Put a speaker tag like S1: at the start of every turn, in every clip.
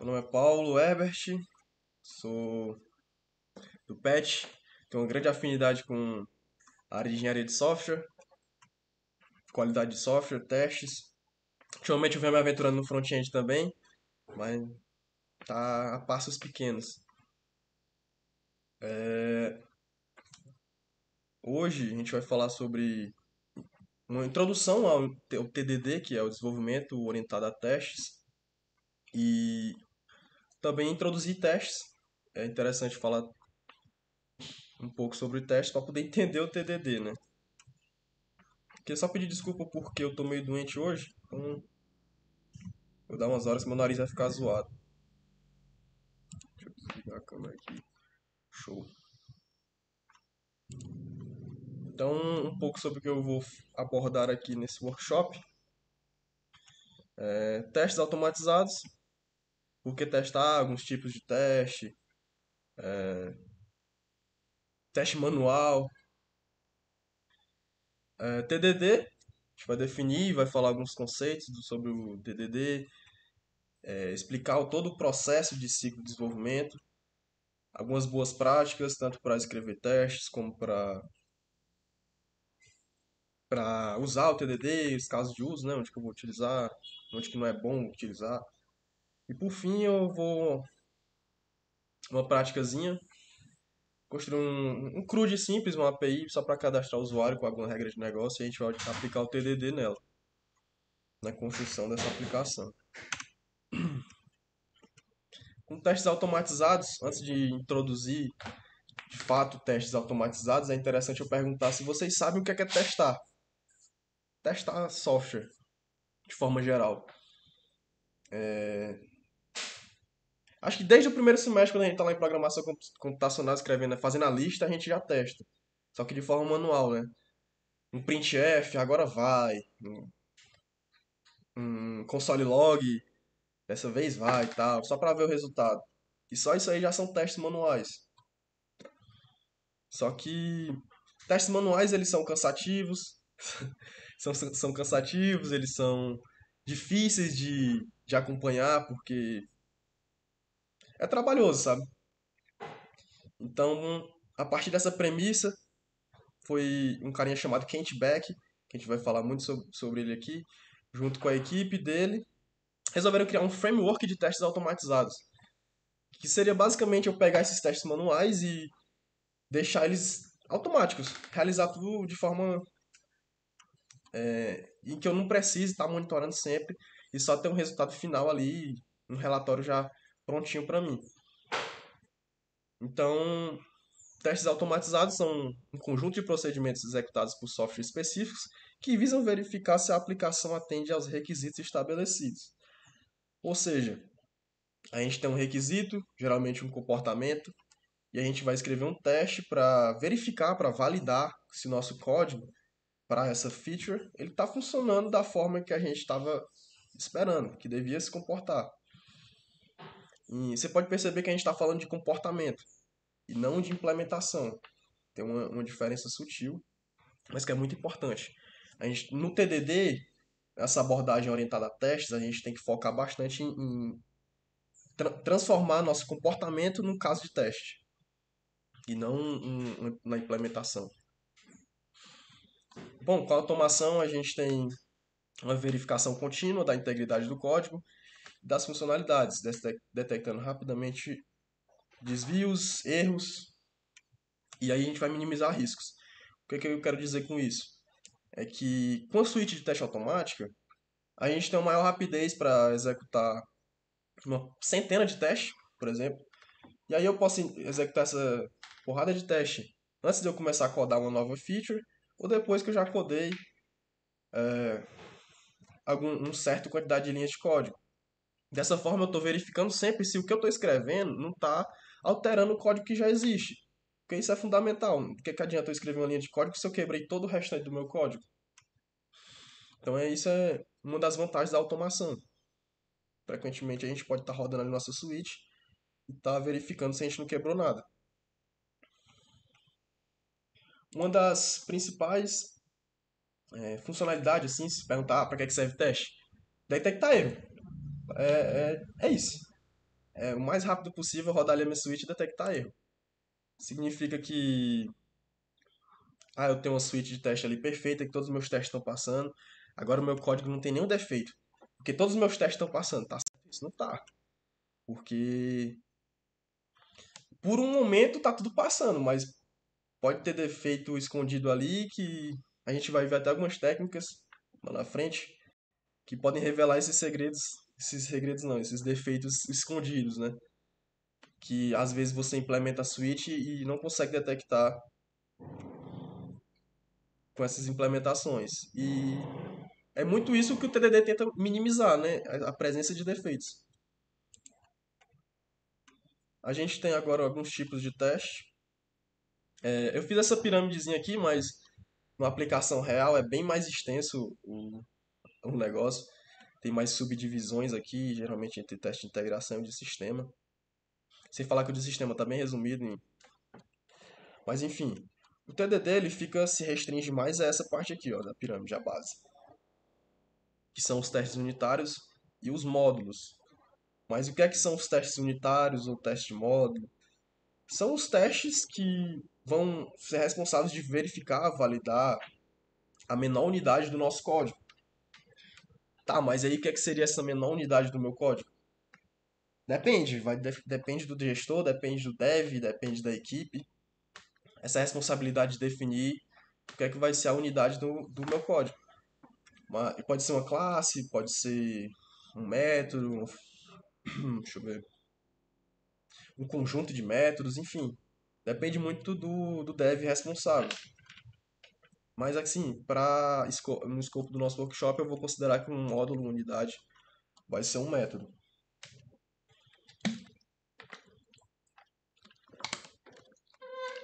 S1: Meu nome é Paulo Herbert, sou do PET, tenho uma grande afinidade com a área de engenharia de software, qualidade de software, testes. Ultimamente eu venho me aventurando no front-end também, mas tá a passos pequenos. Hoje a gente vai falar sobre uma introdução ao TDD, que é o desenvolvimento orientado a testes, e também introduzir testes. É interessante falar um pouco sobre testes para poder entender o TDD, né? Queria só pedir desculpa porque eu tô meio doente hoje, então vou dar umas horas que meu nariz vai ficar zoado. Deixa eu desligar a câmera aqui. Show. Então, um pouco sobre o que eu vou abordar aqui nesse workshop. Testes automatizados, por que testar alguns tipos de teste, teste manual, TDD, a gente vai definir, vai falar alguns conceitos sobre o TDD, explicar todo o processo de ciclo de desenvolvimento, algumas boas práticas, tanto para escrever testes como para usar o TDD, os casos de uso, né, onde que eu vou utilizar, onde que não é bom utilizar. E por fim eu vou uma práticazinha, construir um CRUD simples, uma API só para cadastrar o usuário com alguma regra de negócio e a gente vai aplicar o TDD nela, na construção dessa aplicação. Com testes automatizados, antes de introduzir de fato testes automatizados, é interessante eu perguntar se vocês sabem o que é testar. Testar software, de forma geral. Acho que desde o primeiro semestre, quando a gente está lá em programação computacional, escrevendo, fazendo a lista, a gente já testa. Só que de forma manual, né? Um printf, agora vai. Um console log, dessa vez vai e tal. Só para ver o resultado. E só isso aí já são testes manuais. Só que testes manuais, eles são cansativos. são cansativos, eles são difíceis de acompanhar, porque é trabalhoso, sabe? Então, a partir dessa premissa, foi um carinha chamado Kent Beck, que a gente vai falar muito sobre ele aqui, junto com a equipe dele, resolveram criar um framework de testes automatizados, que seria basicamente eu pegar esses testes manuais e deixar eles automáticos, realizar tudo de forma em que eu não precise estar monitorando sempre e só ter um resultado final ali, um relatório já prontinho para mim. Então, testes automatizados são um conjunto de procedimentos executados por softwares específicos que visam verificar se a aplicação atende aos requisitos estabelecidos. Ou seja, a gente tem um requisito, geralmente um comportamento, e a gente vai escrever um teste para verificar, para validar se o nosso código para essa feature ele está funcionando da forma que a gente estava esperando, que devia se comportar. E você pode perceber que a gente está falando de comportamento e não de implementação. Tem uma diferença sutil, mas que é muito importante. No TDD, essa abordagem orientada a testes, a gente tem que focar bastante em transformar nosso comportamento num caso de teste e não na implementação. Bom, com a automação a gente tem uma verificação contínua da integridade do código e das funcionalidades, detectando rapidamente desvios, erros, e aí a gente vai minimizar riscos. O que eu quero dizer com isso? É que com a suíte de teste automática, a gente tem uma maior rapidez para executar uma centena de testes, por exemplo, e aí eu posso executar essa porrada de teste antes de eu começar a codar uma nova feature, ou depois que eu já codei uma certa quantidade de linhas de código. Dessa forma, eu estou verificando sempre se o que eu estou escrevendo não está alterando o código que já existe. Porque isso é fundamental. O que adianta eu escrever uma linha de código se eu quebrei todo o restante do meu código? Então, isso é uma das vantagens da automação. Frequentemente, a gente pode estar rodando ali nossa suíte e estar verificando se a gente não quebrou nada. Uma das principais funcionalidades, assim, se perguntar para que serve teste, detectar erro. É isso. o mais rápido possível rodar ali a minha suíte e detectar erro. Significa que, eu tenho uma suíte de teste ali perfeita, que todos os meus testes estão passando. Agora o meu código não tem nenhum defeito. Porque todos os meus testes estão passando. Tá certo? Isso não tá. Porque por um momento tá tudo passando, mas pode ter defeito escondido ali que a gente vai ver até algumas técnicas lá na frente que podem revelar esses segredos não, esses defeitos escondidos, né? Que às vezes você implementa a suíte e não consegue detectar com essas implementações. E é muito isso que o TDD tenta minimizar, né? A presença de defeitos. A gente tem agora alguns tipos de teste. Eu fiz essa pirâmidezinha aqui, mas na aplicação real é bem mais extenso o negócio. Tem mais subdivisões aqui, geralmente entre teste de integração e de sistema. Sem falar que o de sistema está bem resumido. Mas enfim, o TDD ele se restringe mais a essa parte aqui, ó, da pirâmide, a base. Que são os testes unitários e os módulos. Mas o que é que são os testes unitários ou teste de módulo? São os testes que vão ser responsáveis de verificar, validar a menor unidade do nosso código. Tá, mas aí o que é que seria essa menor unidade do meu código? Depende, depende do gestor, depende do dev, depende da equipe. Essa responsabilidade de definir o que é que vai ser a unidade do meu código. Pode ser uma classe, pode ser um método, deixa eu ver, um conjunto de métodos, enfim. Depende muito do dev responsável. Mas assim, no escopo do nosso workshop, eu vou considerar que um módulo, uma unidade, vai ser um método.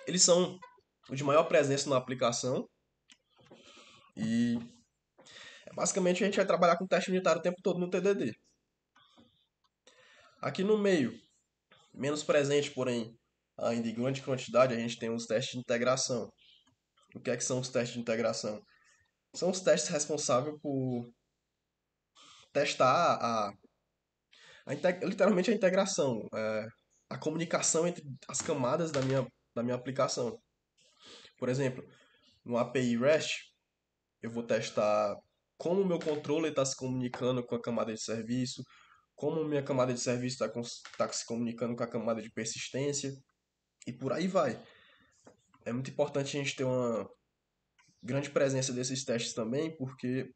S1: Eles são o de maior presença na aplicação e basicamente a gente vai trabalhar com teste unitário o tempo todo no TDD. Aqui no meio, menos presente, porém ainda em grande quantidade, a gente tem os testes de integração. O que é que são os testes de integração? São os testes responsáveis por testar literalmente a integração, a comunicação entre as camadas da minha aplicação. Por exemplo, no API REST, eu vou testar como o meu controller está se comunicando com a camada de serviço, como minha camada de serviço está se comunicando com a camada de persistência, e por aí vai. É muito importante a gente ter uma grande presença desses testes também, porque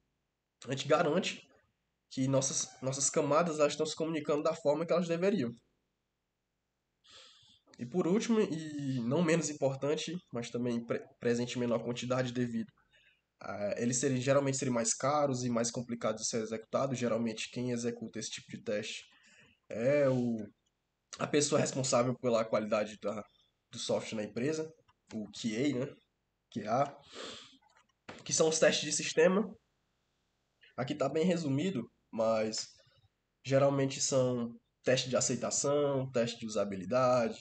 S1: a gente garante que nossas camadas elas estão se comunicando da forma que elas deveriam. E por último, e não menos importante, mas também presente em menor quantidade devido eles geralmente serem mais caros e mais complicados de ser executados. Geralmente quem executa esse tipo de teste é a pessoa responsável pela qualidade do software na empresa, o QA, né? QA, que são os testes de sistema. Aqui está bem resumido, mas geralmente são teste de aceitação, teste de usabilidade,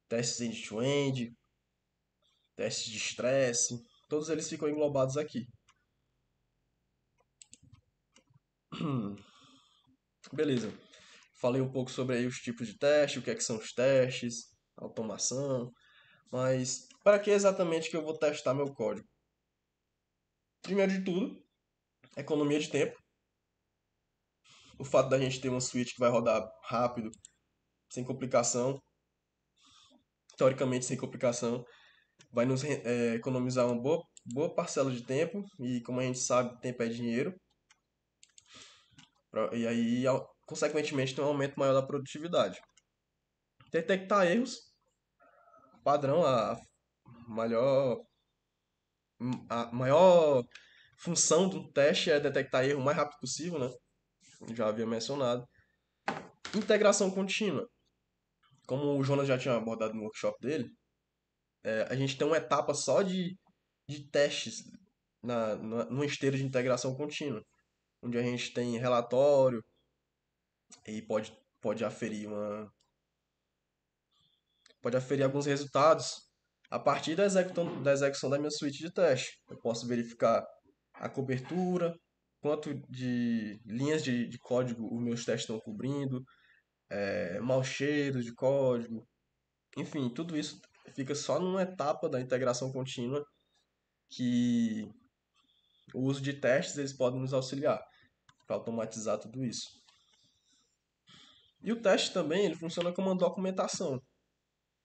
S1: testes end-to-end, testes de estresse, todos eles ficam englobados aqui. Beleza. Falei um pouco sobre aí os tipos de teste, o que é que são os testes, automação, mas para que exatamente que eu vou testar meu código? Primeiro de tudo, economia de tempo. O fato da gente ter uma suíte que vai rodar rápido, sem complicação, teoricamente sem complicação, vai nos economizar uma boa parcela de tempo e como a gente sabe, tempo é dinheiro. E aí, consequentemente, tem um aumento maior da produtividade. Detectar erros, padrão, maior, a maior função de um teste é detectar erro o mais rápido possível, né? Já havia mencionado. Integração contínua. Como o Jonas já tinha abordado no workshop dele, a gente tem uma etapa só de testes numa esteira de integração contínua, onde a gente tem relatório e pode aferir alguns resultados a partir da execução da minha suíte de teste. Eu posso verificar a cobertura, quanto de linhas de código os meus testes estão cobrindo, mau cheiro de código, enfim, tudo isso fica só numa etapa da integração contínua que o uso de testes eles podem nos auxiliar para automatizar tudo isso. E o teste também ele funciona como uma documentação.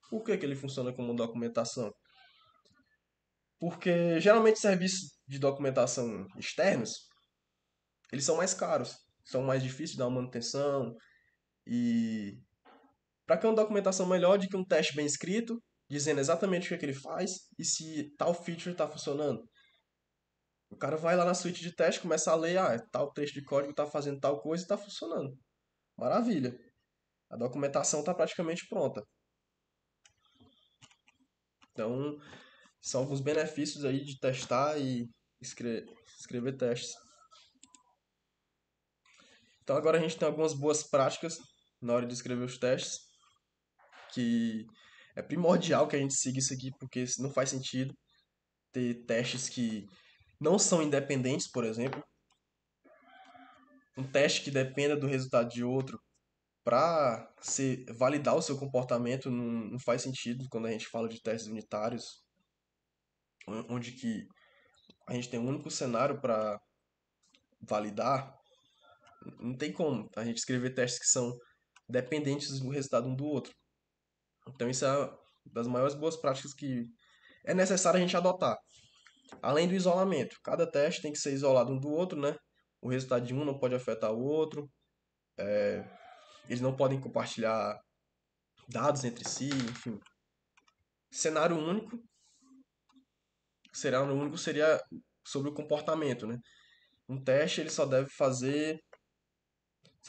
S1: Por que ele funciona como uma documentação? Porque geralmente serviços de documentação externos, eles são mais caros, são mais difíceis de dar uma manutenção e para que uma documentação melhor de que um teste bem escrito, dizendo exatamente o que é que ele faz e se tal feature está funcionando. O cara vai lá na suíte de teste, começa a ler, tal trecho de código está fazendo tal coisa e está funcionando. Maravilha. A documentação está praticamente pronta. Então, são alguns benefícios aí de testar e escrever testes. Então agora a gente tem algumas boas práticas na hora de escrever os testes, que é primordial que a gente siga isso aqui, porque não faz sentido ter testes que não são independentes, por exemplo. Um teste que dependa do resultado de outro para validar o seu comportamento não faz sentido quando a gente fala de testes unitários, onde que a gente tem um único cenário para validar. Não tem como a gente escrever testes que são dependentes do resultado um do outro. Então isso é uma das maiores boas práticas que é necessário a gente adotar. Além do isolamento, cada teste tem que ser isolado um do outro, né? O resultado de um não pode afetar o outro, eles não podem compartilhar dados entre si, enfim. Cenário único, cenário único seria sobre o comportamento, né? Um teste ele só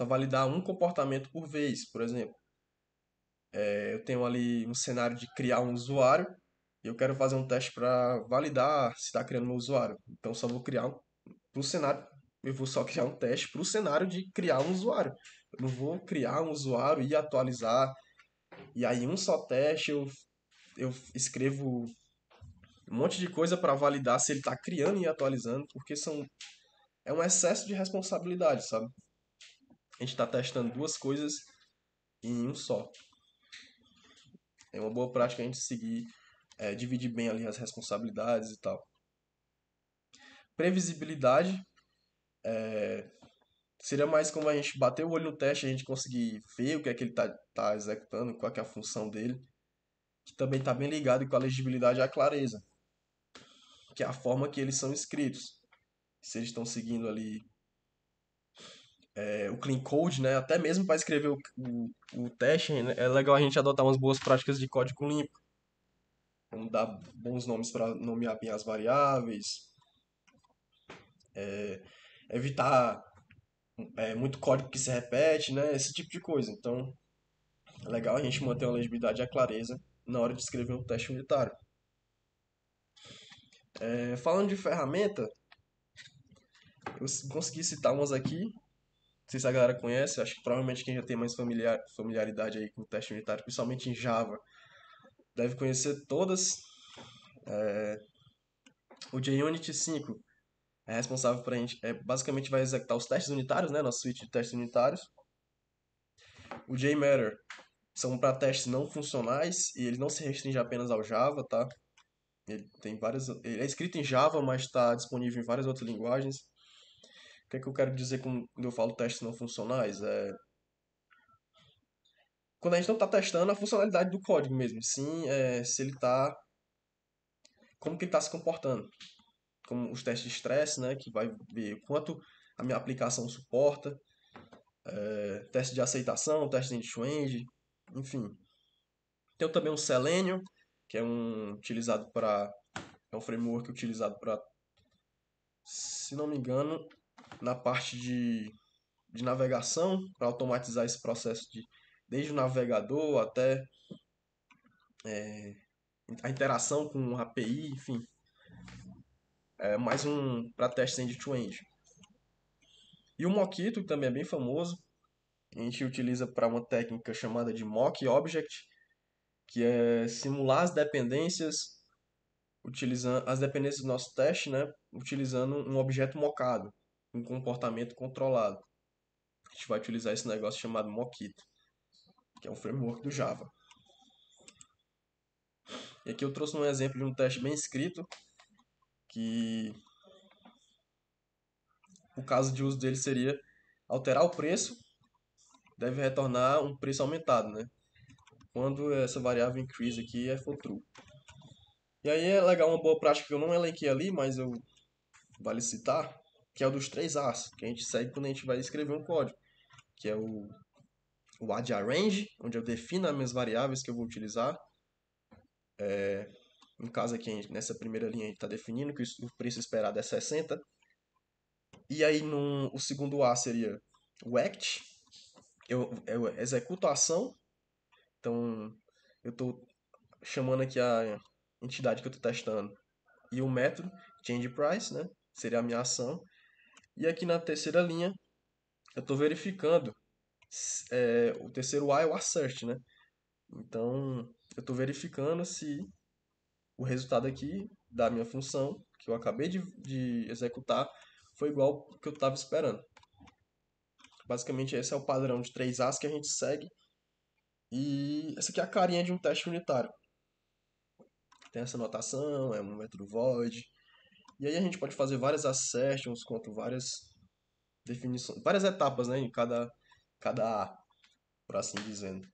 S1: validar um comportamento por vez, por exemplo. Eu tenho ali um cenário de criar um usuário e eu quero fazer um teste para validar se está criando meu usuário. Então só vou criar pro cenário, eu vou só criar um teste para o cenário de criar um usuário. Eu não vou criar um usuário e atualizar e aí um só teste eu escrevo um monte de coisa para validar se ele está criando e atualizando, porque é um excesso de responsabilidade, sabe? A gente está testando duas coisas em um só. É uma boa prática a gente seguir, dividir bem ali as responsabilidades e tal. Previsibilidade seria mais como a gente bater o olho no teste, a gente conseguir ver o que é que ele tá executando, qual é a função dele, que também está bem ligado com a legibilidade e a clareza, que é a forma que eles são escritos. Se eles estão seguindo ali o clean code, né? Até mesmo para escrever o teste, né? É legal a gente adotar umas boas práticas de código limpo. Vamos dar bons nomes para nomear bem as variáveis, evitar muito código que se repete, né? Esse tipo de coisa. Então, é legal a gente manter a legibilidade e a clareza na hora de escrever um teste unitário. Falando de ferramenta, eu consegui citar umas aqui. Não sei se a galera conhece, acho que provavelmente quem já tem mais familiaridade aí com o teste unitário, principalmente em Java, deve conhecer todas. O JUnit 5 é responsável por a gente, basicamente vai executar os testes unitários, né, nossa suite de testes unitários. O JMeter são para testes não funcionais e ele não se restringe apenas ao Java, tá? Ele é escrito em Java, mas está disponível em várias outras linguagens. O que é que eu quero dizer quando eu falo testes não funcionais? Quando a gente não está testando a funcionalidade do código mesmo, sim, se ele está, como que ele está se comportando, como os testes de estresse, né, que vai ver o quanto a minha aplicação suporta, teste de aceitação, teste end-to-end, enfim. Tem também o Selenium, que é um framework utilizado para, se não me engano, na parte de navegação, para automatizar esse processo desde o navegador até a interação com a API, enfim. É mais um para testes end-to-end. E o Mockito, que também é bem famoso, a gente utiliza para uma técnica chamada de Mock Object, que é simular as dependências, utilizando as dependências do nosso teste, né, utilizando um objeto mockado, um comportamento controlado. A gente vai utilizar esse negócio chamado Mockito. que é um framework do Java. E aqui eu trouxe um exemplo de um teste bem escrito, que o caso de uso dele seria alterar o preço, deve retornar um preço aumentado, né? Quando essa variável increase aqui for true. E aí é legal uma boa prática que eu não elenquei ali, mas vale citar, que é o dos 3 As, que a gente segue quando a gente vai escrever um código, que é o add_arrange, onde eu defino as minhas variáveis que eu vou utilizar. No caso aqui, nessa primeira linha, a gente está definindo que o preço esperado é 60. E aí o segundo A seria o act, eu executo a ação, então eu estou chamando aqui a entidade que eu estou testando e o método change price, né? Seria a minha ação. E aqui na terceira linha eu estou verificando o terceiro A é o assert, né? Então eu estou verificando se o resultado aqui da minha função que eu acabei de executar foi igual ao que eu estava esperando. Basicamente esse é o padrão de 3 As que a gente segue. E essa aqui é a carinha de um teste unitário. Tem essa notação, é um método void. E aí a gente pode fazer várias assertions quanto várias definições, várias etapas, né, em cada A, por assim dizendo.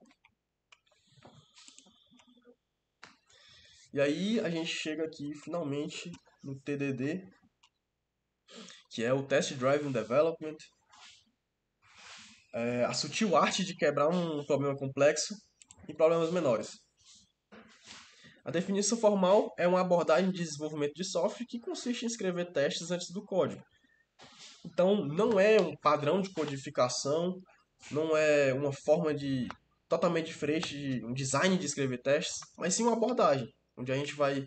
S1: E aí a gente chega aqui finalmente no TDD, que é o Test Driven Development. É a sutil arte de quebrar um problema complexo em problemas menores. A definição formal é uma abordagem de desenvolvimento de software que consiste em escrever testes antes do código. Então, não é um padrão de codificação, não é uma forma de totalmente diferente de um design de escrever testes, mas sim uma abordagem, onde a gente vai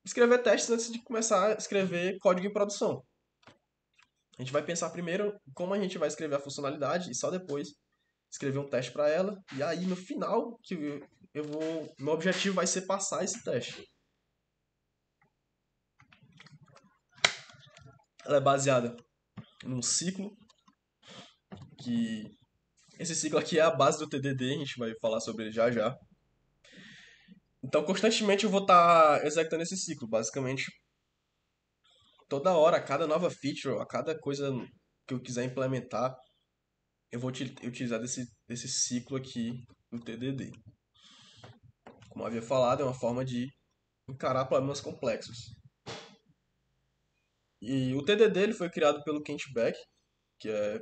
S1: escrever testes antes de começar a escrever código em produção. A gente vai pensar primeiro como a gente vai escrever a funcionalidade e só depois escrever um teste para ela. E aí, no final, meu objetivo vai ser passar esse teste. Ela é baseada num ciclo, que esse ciclo aqui é a base do TDD, a gente vai falar sobre ele já já. Então, constantemente eu vou estar executando esse ciclo, basicamente. Toda hora, a cada nova feature, a cada coisa que eu quiser implementar, eu vou utilizar desse ciclo aqui do TDD. Como eu havia falado, é uma forma de encarar problemas complexos. E o TDD ele foi criado pelo Kent Beck, que é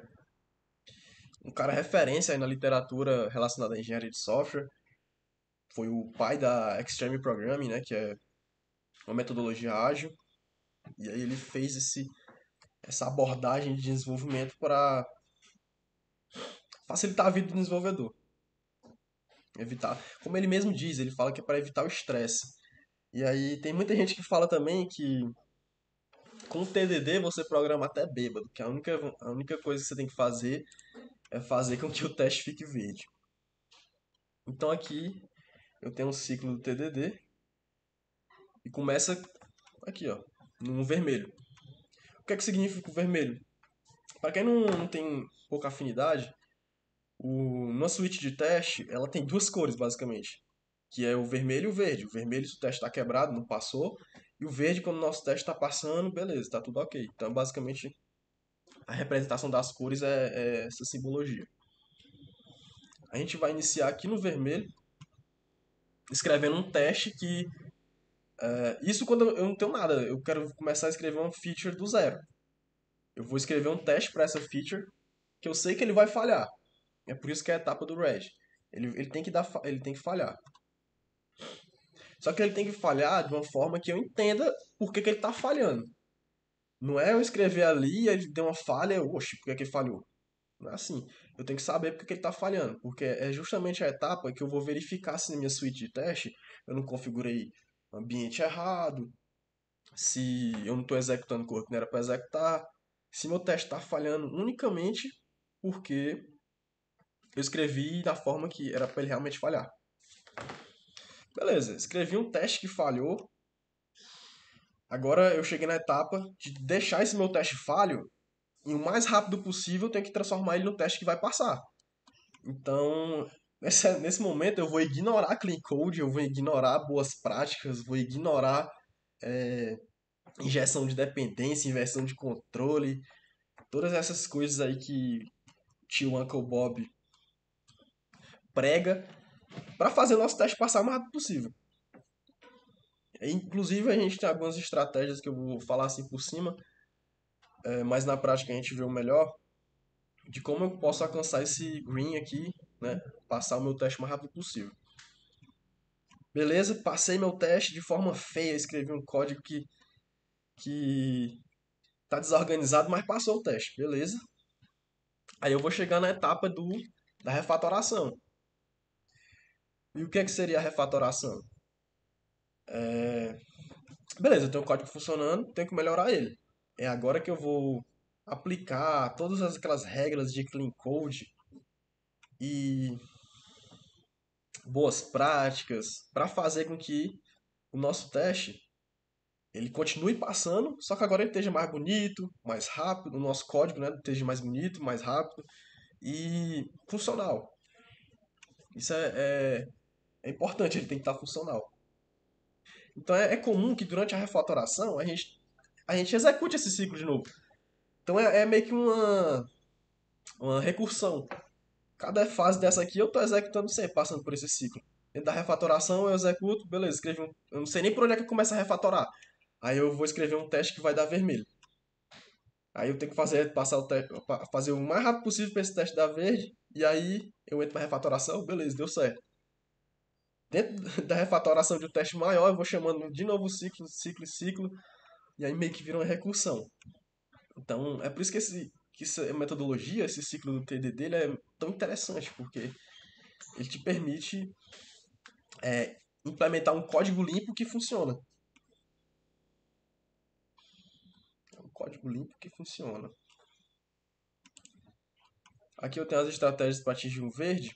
S1: um cara referência aí na literatura relacionada à engenharia de software. Foi o pai da Extreme Programming, né, que é uma metodologia ágil. E aí ele fez essa abordagem de desenvolvimento para facilitar a vida do desenvolvedor. Evitar, como ele mesmo diz, ele fala que é para evitar o estresse. E aí tem muita gente que fala também que com o TDD você programa até bêbado, que a única coisa que você tem que fazer é fazer com que o teste fique verde. Então aqui eu tenho um ciclo do TDD e começa aqui, ó, no vermelho. O que é que significa o vermelho? Para quem não tem pouca afinidade, uma suíte de teste ela tem duas cores basicamente, que é o vermelho e o verde. O vermelho se o teste está quebrado, não passou, e o verde quando o nosso teste está passando, beleza, está tudo ok. Então basicamente a representação das cores é essa simbologia. A gente vai iniciar aqui no vermelho, escrevendo um teste que isso quando eu não tenho nada, eu quero começar a escrever uma feature do zero. Eu vou escrever um teste para essa feature que eu sei que ele vai falhar. É por isso que é a etapa do red. Ele tem que falhar. Só que ele tem que falhar de uma forma que eu entenda por que ele está falhando. Não é eu escrever ali e ele deu uma falha, oxe, por que ele falhou? Não é assim. Eu tenho que saber por que ele está falhando. Porque é justamente a etapa que eu vou verificar se na minha suite de teste eu não configurei o ambiente errado, se eu não estou executando o que não era para executar, se meu teste está falhando unicamente porque eu escrevi da forma que era para ele realmente falhar. Beleza, escrevi um teste que falhou. Agora eu cheguei na etapa de deixar esse meu teste falho e o mais rápido possível eu tenho que transformar ele no teste que vai passar. Então Nesse momento eu vou ignorar clean code, eu vou ignorar boas práticas, vou ignorar injeção de dependência, inversão de controle, todas essas coisas aí que tio Uncle Bob prega para fazer o nosso teste passar o mais rápido possível. Inclusive, a gente tem algumas estratégias que eu vou falar assim por cima, mas na prática a gente vê o melhor de como eu posso alcançar esse green aqui, né? Passar o meu teste o mais rápido possível. Beleza, passei meu teste de forma feia, escrevi um código que tá desorganizado, mas passou o teste, beleza? Aí eu vou chegar na etapa da refatoração. E o que é que seria a refatoração? Beleza, eu tenho o código funcionando, tenho que melhorar ele. É agora que eu vou aplicar todas aquelas regras de clean code e boas práticas para fazer com que o nosso teste ele continue passando, só que agora ele esteja mais bonito, mais rápido, o nosso código, né, esteja mais bonito, mais rápido e funcional. Isso é importante, ele tem que estar funcional. Então é comum que durante a refatoração a gente execute esse ciclo de novo. Então é meio que uma recursão. Cada fase dessa aqui eu estou executando sempre, passando por esse ciclo. Dentro da refatoração eu executo, beleza, escrevi um. Eu não sei nem por onde é que eu começo a refatorar. Aí eu vou escrever um teste que vai dar vermelho. Aí eu tenho que passar o teste, fazer o mais rápido possível para esse teste dar verde. E aí eu entro na refatoração, beleza, deu certo. Dentro da refatoração de um teste maior, eu vou chamando de novo ciclo, ciclo e ciclo. E aí meio que vira uma recursão. Então é por isso que essa metodologia, esse ciclo do TDD, ele é tão interessante, porque ele te permite implementar um código limpo que funciona. Um código limpo que funciona. Aqui eu tenho as estratégias para atingir um verde,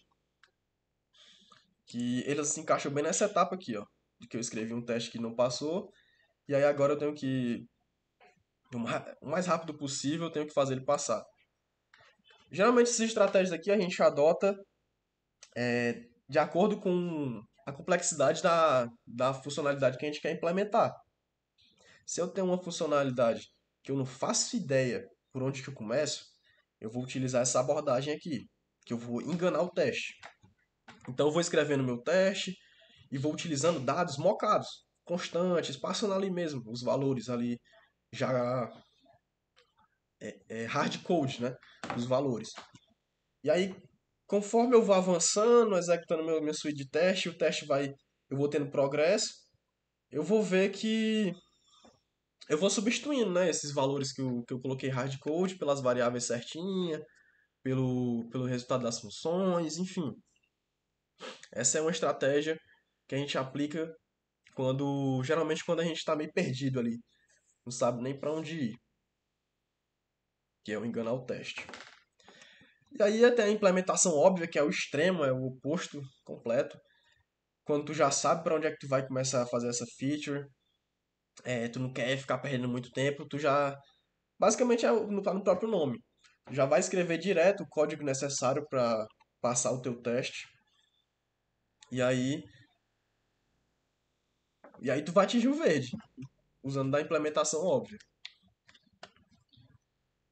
S1: que eles se encaixam bem nessa etapa aqui, ó. De que eu escrevi um teste que não passou, e aí agora eu tenho que, o mais rápido possível, eu tenho que fazer ele passar. Geralmente essas estratégias aqui a gente adota de acordo com a complexidade da funcionalidade que a gente quer implementar. Se eu tenho uma funcionalidade que eu não faço ideia por onde que eu começo, eu vou utilizar essa abordagem aqui, que eu vou enganar o teste. Então eu vou escrevendo meu teste e vou utilizando dados mocados, constantes, passando ali mesmo os valores ali já hard code, né? Os valores. E aí, conforme eu vou avançando, executando minha suite de teste, o teste vai, eu vou tendo progresso, eu vou ver que eu vou substituindo, né, esses valores que eu coloquei hard code pelas variáveis certinha, pelo resultado das funções, enfim. Essa é uma estratégia que a gente aplica geralmente quando a gente está meio perdido ali, não sabe nem para onde ir, que é o enganar o teste. E aí até a implementação óbvia, que é o extremo, é o oposto completo. Quando tu já sabe para onde é que tu vai começar a fazer essa feature, tu não quer ficar perdendo muito tempo, tu já basicamente tá no próprio nome. Tu já vai escrever direto o código necessário para passar o teu teste. E aí, e aí tu vai atingir o verde, usando da implementação óbvia.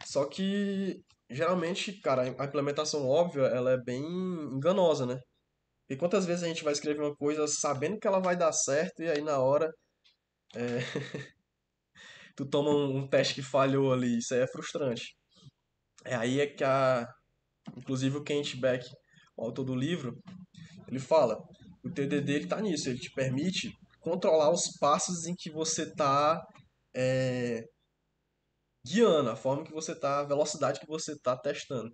S1: Só que geralmente, cara, a implementação óbvia, ela é bem enganosa, né? E quantas vezes a gente vai escrever uma coisa sabendo que ela vai dar certo e aí na hora tu toma um teste que falhou ali, isso aí é frustrante. É aí é que inclusive o Kent Beck, o autor do livro, ele fala, o TDD ele tá nisso, ele te permite controlar os passos em que você tá guiando, a forma que você tá, a velocidade que você tá testando.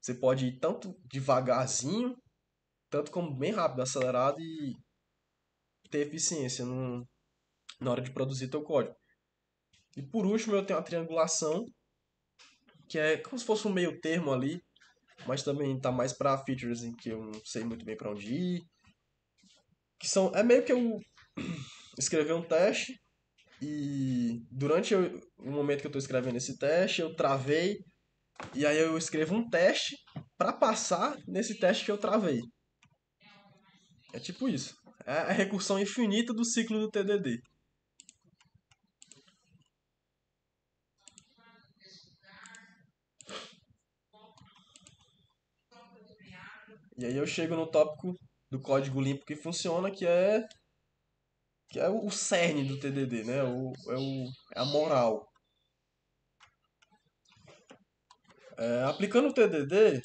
S1: Você pode ir tanto devagarzinho, tanto como bem rápido, acelerado e ter eficiência na hora de produzir teu código. E por último eu tenho a triangulação, que é como se fosse um meio termo ali, mas também tá mais para features em que eu não sei muito bem para onde ir, que são é meio que eu escrever um teste e durante o momento que eu estou escrevendo esse teste, eu travei e aí eu escrevo um teste para passar nesse teste que eu travei. É tipo isso. É a recursão infinita do ciclo do TDD. E aí eu chego no tópico do código limpo que funciona, que é o cerne do TDD, né? É a moral. Aplicando o TDD,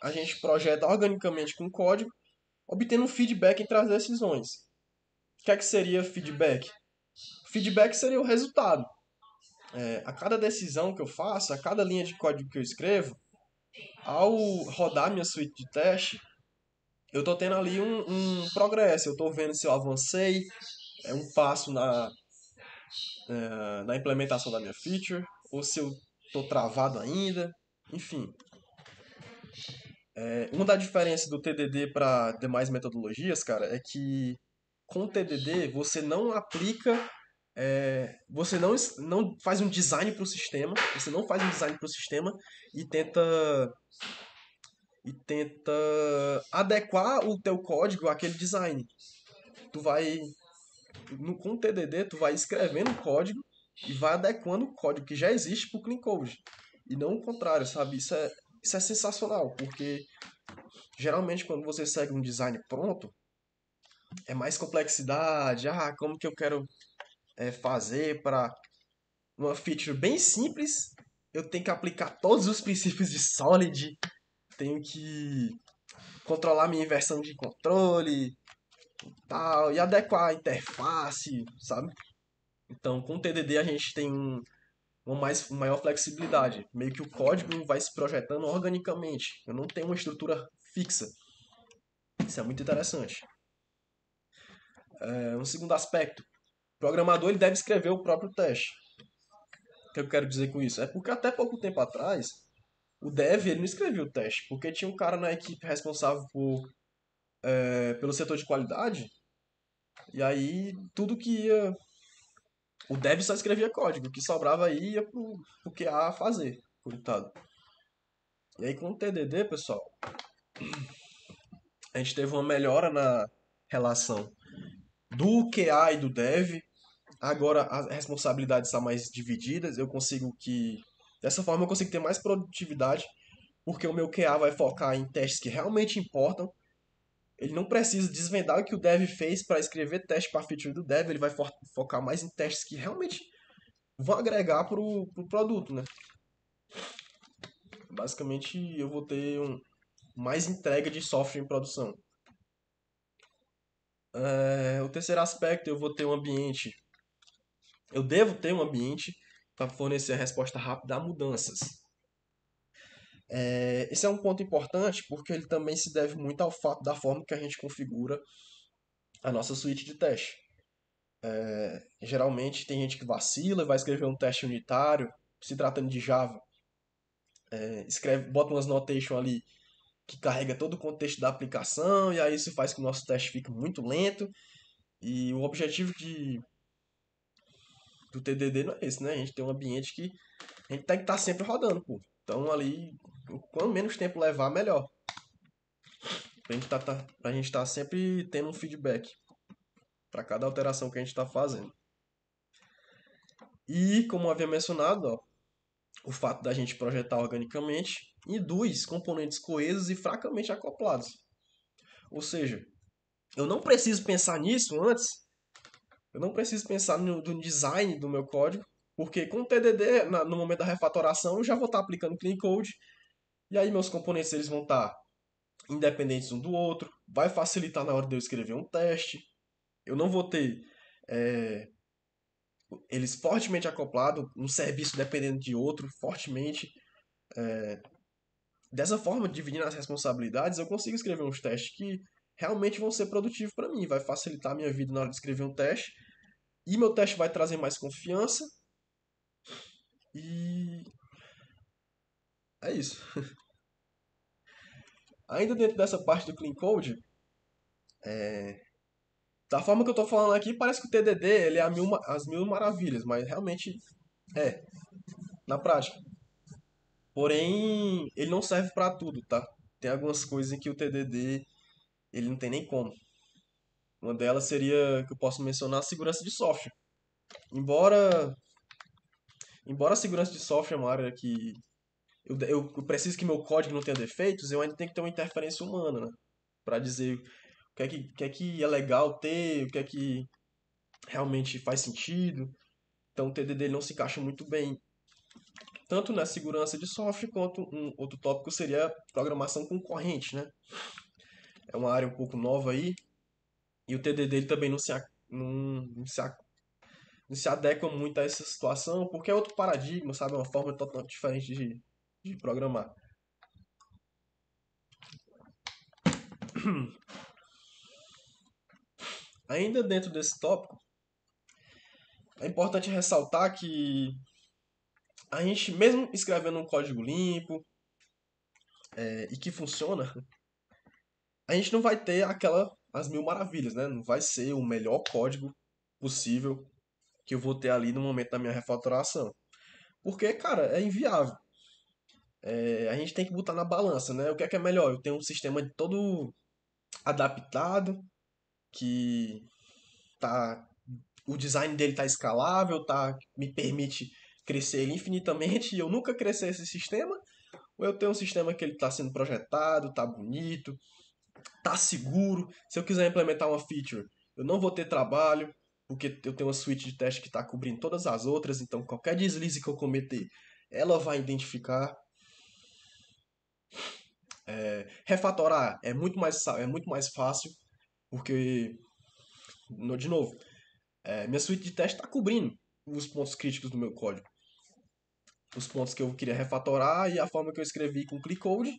S1: a gente projeta organicamente com o código, obtendo um feedback entre as decisões. O que é que seria feedback? Feedback seria o resultado. A cada decisão que eu faço, a cada linha de código que eu escrevo, ao rodar minha suite de teste, eu estou tendo ali um progresso. Eu estou vendo se eu avancei, um passo na implementação da minha feature, ou se eu estou travado ainda. Enfim, uma das diferenças do TDD para demais metodologias, cara, é que com o TDD você não aplica, você não faz um design para o sistema, você não faz um design para o sistema e tenta e tenta adequar o teu código àquele design. Tu vai com o TDD tu vai escrevendo o código e vai adequando o código que já existe para o clean code e não o contrário, sabe? Isso é sensacional porque geralmente quando você segue um design pronto é mais complexidade. Como que eu quero fazer para uma feature bem simples? Eu tenho que aplicar todos os princípios de Solid, tenho que controlar minha inversão de controle, tal, e adequar a interface, sabe? Então, com o TDD a gente tem uma maior flexibilidade. Meio que o código vai se projetando organicamente. Eu não tenho uma estrutura fixa. Isso é muito interessante. Um segundo aspecto. O programador ele deve escrever o próprio teste. O que eu quero dizer com isso? É porque até pouco tempo atrás, o dev ele não escrevia o teste, porque tinha um cara na equipe responsável pelo setor de qualidade, e aí tudo que ia. O dev só escrevia código, o que sobrava aí ia pro QA fazer, coitado. E aí com o TDD, pessoal, a gente teve uma melhora na relação do QA e do dev. Agora as responsabilidades são mais divididas. Dessa forma eu consigo ter mais produtividade, porque o meu QA vai focar em testes que realmente importam. Ele não precisa desvendar o que o dev fez para escrever teste para feature do dev. Ele vai focar mais em testes que realmente vão agregar pro produto, né? Basicamente eu vou ter mais entrega de software em produção. O terceiro aspecto, eu vou ter um ambiente. Eu devo ter um ambiente para fornecer a resposta rápida a mudanças. Esse é um ponto importante porque ele também se deve muito ao fato da forma que a gente configura a nossa suíte de teste. Geralmente tem gente que vacila e vai escrever um teste unitário, se tratando de Java. Bota umas notation ali que carrega todo o contexto da aplicação, e aí isso faz com que o nosso teste fique muito lento. E o objetivo do TDD não é esse, né? A gente tem um ambiente que a gente tem que estar sempre rodando, pô. Então ali, quanto menos tempo levar, melhor. Pra gente estar sempre tendo um feedback para cada alteração que a gente está fazendo. E, como havia mencionado, ó, o fato da gente projetar organicamente induz componentes coesos e fracamente acoplados. Ou seja, eu não preciso pensar nisso antes, eu não preciso pensar no design do meu código, porque com o TDD, no momento da refatoração, eu já vou estar aplicando clean code, e aí meus componentes eles vão estar independentes um do outro, vai facilitar na hora de eu escrever um teste, eu não vou ter é, eles fortemente acoplados, um serviço dependendo de outro fortemente. Dessa forma, dividindo as responsabilidades, eu consigo escrever uns testes que realmente vão ser produtivos para mim, vai facilitar a minha vida na hora de escrever um teste, e meu teste vai trazer mais confiança, e é isso. Ainda dentro dessa parte do Clean Code, da forma que eu estou falando aqui, parece que o TDD ele é as mil maravilhas, mas realmente é, na prática. Porém, ele não serve para tudo, tá? Tem algumas coisas em que o TDD ele não tem nem como. Uma delas seria que eu posso mencionar a segurança de software. Embora, embora a segurança de software é uma área que eu preciso que meu código não tenha defeitos, eu ainda tenho que ter uma interferência humana, né? Para dizer o que é que é legal ter, o que é que realmente faz sentido. Então o TDD ele não se encaixa muito bem tanto na segurança de software quanto um outro tópico seria programação concorrente, né? É uma área um pouco nova aí e o TDD ele também não se adequa muito a essa situação porque é outro paradigma, sabe? É uma forma totalmente diferente de programar. Ainda dentro desse tópico, é importante ressaltar que a gente, mesmo escrevendo um código limpo e que funciona, a gente não vai ter as mil maravilhas, né? Não vai ser o melhor código possível que eu vou ter ali no momento da minha refatoração. Porque, cara, é inviável. A gente tem que botar na balança, né? O que é melhor? Eu tenho um sistema de todo adaptado, que tá, o design dele tá escalável, me permite crescer ele infinitamente e eu nunca crescer esse sistema, ou eu tenho um sistema que ele está sendo projetado, tá bonito, tá seguro. Se eu quiser implementar uma feature, eu não vou ter trabalho, porque eu tenho uma suite de teste que está cobrindo todas as outras, então qualquer deslize que eu cometer, ela vai identificar. Refatorar é muito mais fácil, porque, de novo, minha suite de teste está cobrindo os pontos críticos do meu código. Os pontos que eu queria refatorar e a forma que eu escrevi com clean code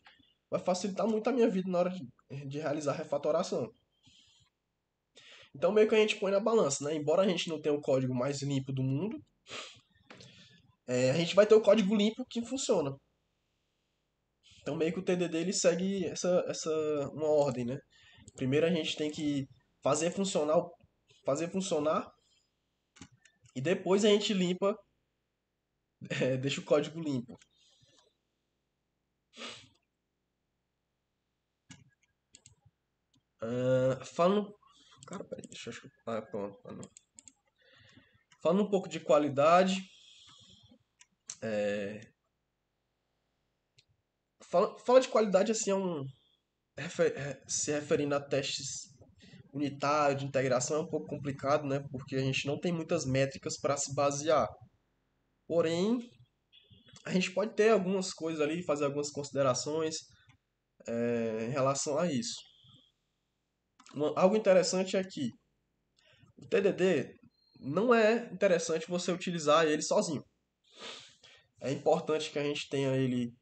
S1: vai facilitar muito a minha vida na hora de realizar a refatoração. Então meio que a gente põe na balança, né? Embora a gente não tenha o código mais limpo do mundo, a gente vai ter o código limpo que funciona. Então meio que o TDD ele segue uma ordem, né? Primeiro a gente tem que fazer funcionar, fazer funcionar e depois a gente limpa, deixa o código limpo. Falando. Cara, peraí, deixa eu. Ah, pronto. Ah, não. Falando um pouco de qualidade, fala de qualidade assim, se referindo a testes unitários, de integração, é um pouco complicado, né? Porque a gente não tem muitas métricas para se basear. Porém, a gente pode ter algumas coisas ali, fazer algumas considerações em relação a isso. Algo interessante é que o TDD não é interessante você utilizar ele sozinho. É importante que a gente tenha ele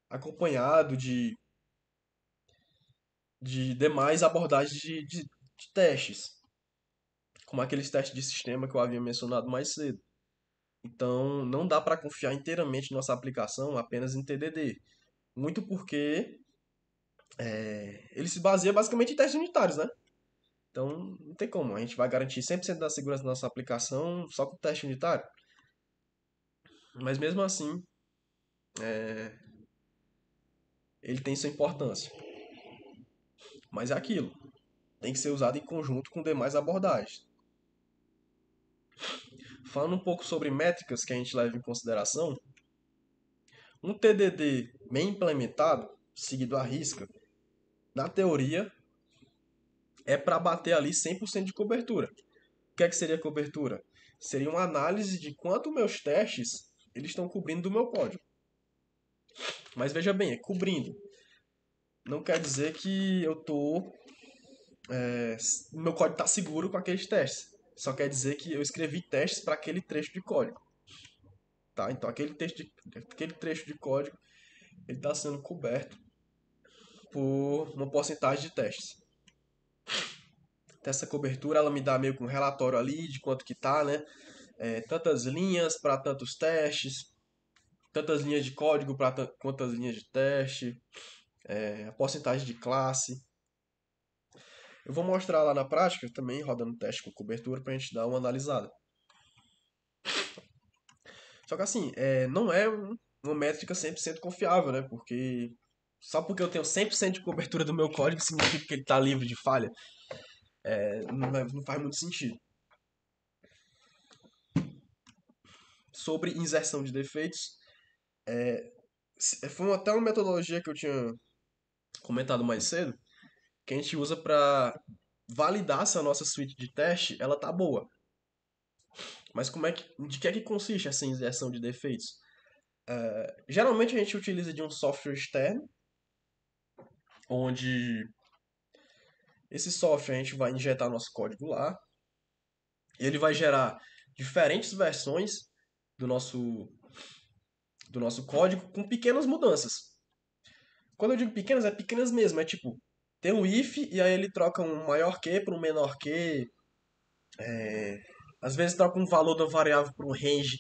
S1: acompanhado de demais abordagens de testes, como aqueles testes de sistema que eu havia mencionado mais cedo. Então, não dá para confiar inteiramente nossa aplicação apenas em TDD. Muito porque ele se baseia basicamente em testes unitários, né? Então, não tem como. A gente vai garantir 100% da segurança da nossa aplicação só com teste unitário. Mas mesmo assim, ele tem sua importância. Mas é aquilo. Tem que ser usado em conjunto com demais abordagens. Falando um pouco sobre métricas que a gente leva em consideração, um TDD bem implementado, seguido à risca, na teoria, é para bater ali 100% de cobertura. O que é que seria cobertura? Seria uma análise de quanto meus testes eles estão cobrindo do meu código. Mas veja bem, é cobrindo. Não quer dizer que meu código está seguro com aqueles testes. Só quer dizer que eu escrevi testes para aquele trecho de código. Tá? Então aquele trecho de código ele está sendo coberto por uma porcentagem de testes. Então, essa cobertura ela me dá meio que um relatório ali de quanto que tá, né? Tantas linhas para tantos testes, tantas linhas de código para quantas linhas de teste, a porcentagem de classe. Eu vou mostrar lá na prática também, rodando teste com cobertura, para a gente dar uma analisada. Só que assim, não é uma métrica 100% confiável, né? Porque Só porque eu tenho 100% de cobertura do meu código significa que ele está livre de falha. Não faz muito sentido. Sobre inserção de defeitos, foi até uma metodologia que eu tinha comentado mais cedo, que a gente usa para validar se a nossa suíte de teste ela tá boa. Mas de que é que consiste essa inserção de defeitos? Geralmente a gente utiliza de um software externo, onde esse software a gente vai injetar nosso código lá, e ele vai gerar diferentes versões do nosso, do nosso código com pequenas mudanças. Quando eu digo pequenas, é pequenas mesmo, é tipo, tem um if e aí ele troca um maior que por um menor que, às vezes troca um valor da variável por um range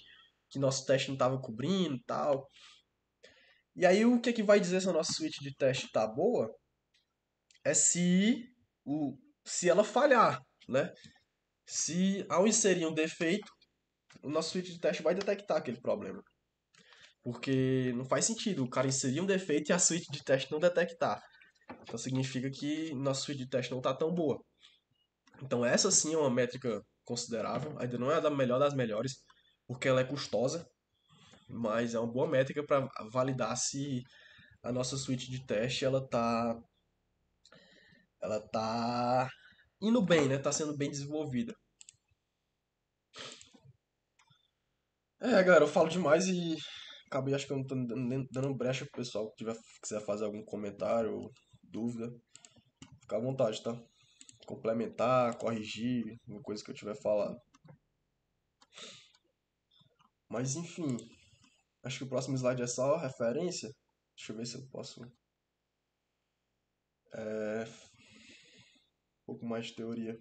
S1: que nosso teste não estava cobrindo e tal. E aí o que é que vai dizer se a nossa suíte de teste está boa é o, se ela falhar, né? Se ao inserir um defeito, o nosso suíte de teste vai detectar aquele problema. Porque não faz sentido o cara inserir um defeito e a suíte de teste não detectar. Então significa que nossa suíte de teste não está tão boa. Então essa sim é uma métrica considerável, ainda não é a melhor das melhores, porque ela é custosa, mas é uma boa métrica para validar se a nossa suíte de teste ela tá indo bem, né? Tá sendo bem desenvolvida. Galera, eu falo demais e acabei acho que eu não tô dando brecha pro pessoal que quiser fazer algum comentário ou dúvida, fica à vontade, tá? Complementar, corrigir, uma coisa que eu tiver falado. Mas enfim, acho que o próximo slide é só referência. Deixa eu ver se eu posso. Um pouco mais de teoria.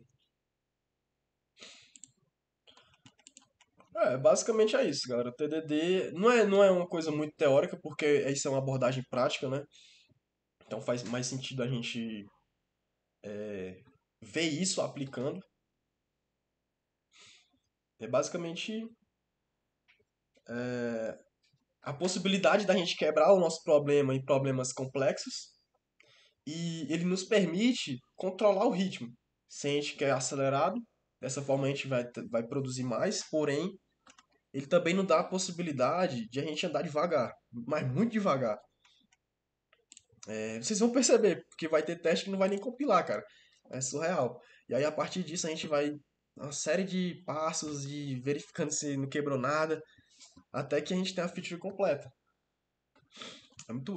S1: Basicamente é isso, galera. TDD não é uma coisa muito teórica, porque isso é uma abordagem prática, né? Então faz mais sentido a gente ver isso aplicando. É basicamente a possibilidade da gente quebrar o nosso problema em problemas complexos e ele nos permite controlar o ritmo. Se a gente quer acelerado, dessa forma a gente vai produzir mais, porém ele também nos dá a possibilidade de a gente andar devagar, mas muito devagar. Vocês vão perceber, porque vai ter teste que não vai nem compilar, cara. É surreal. E aí, a partir disso, a gente vai uma série de passos e verificando se não quebrou nada, até que a gente tenha a feature completa.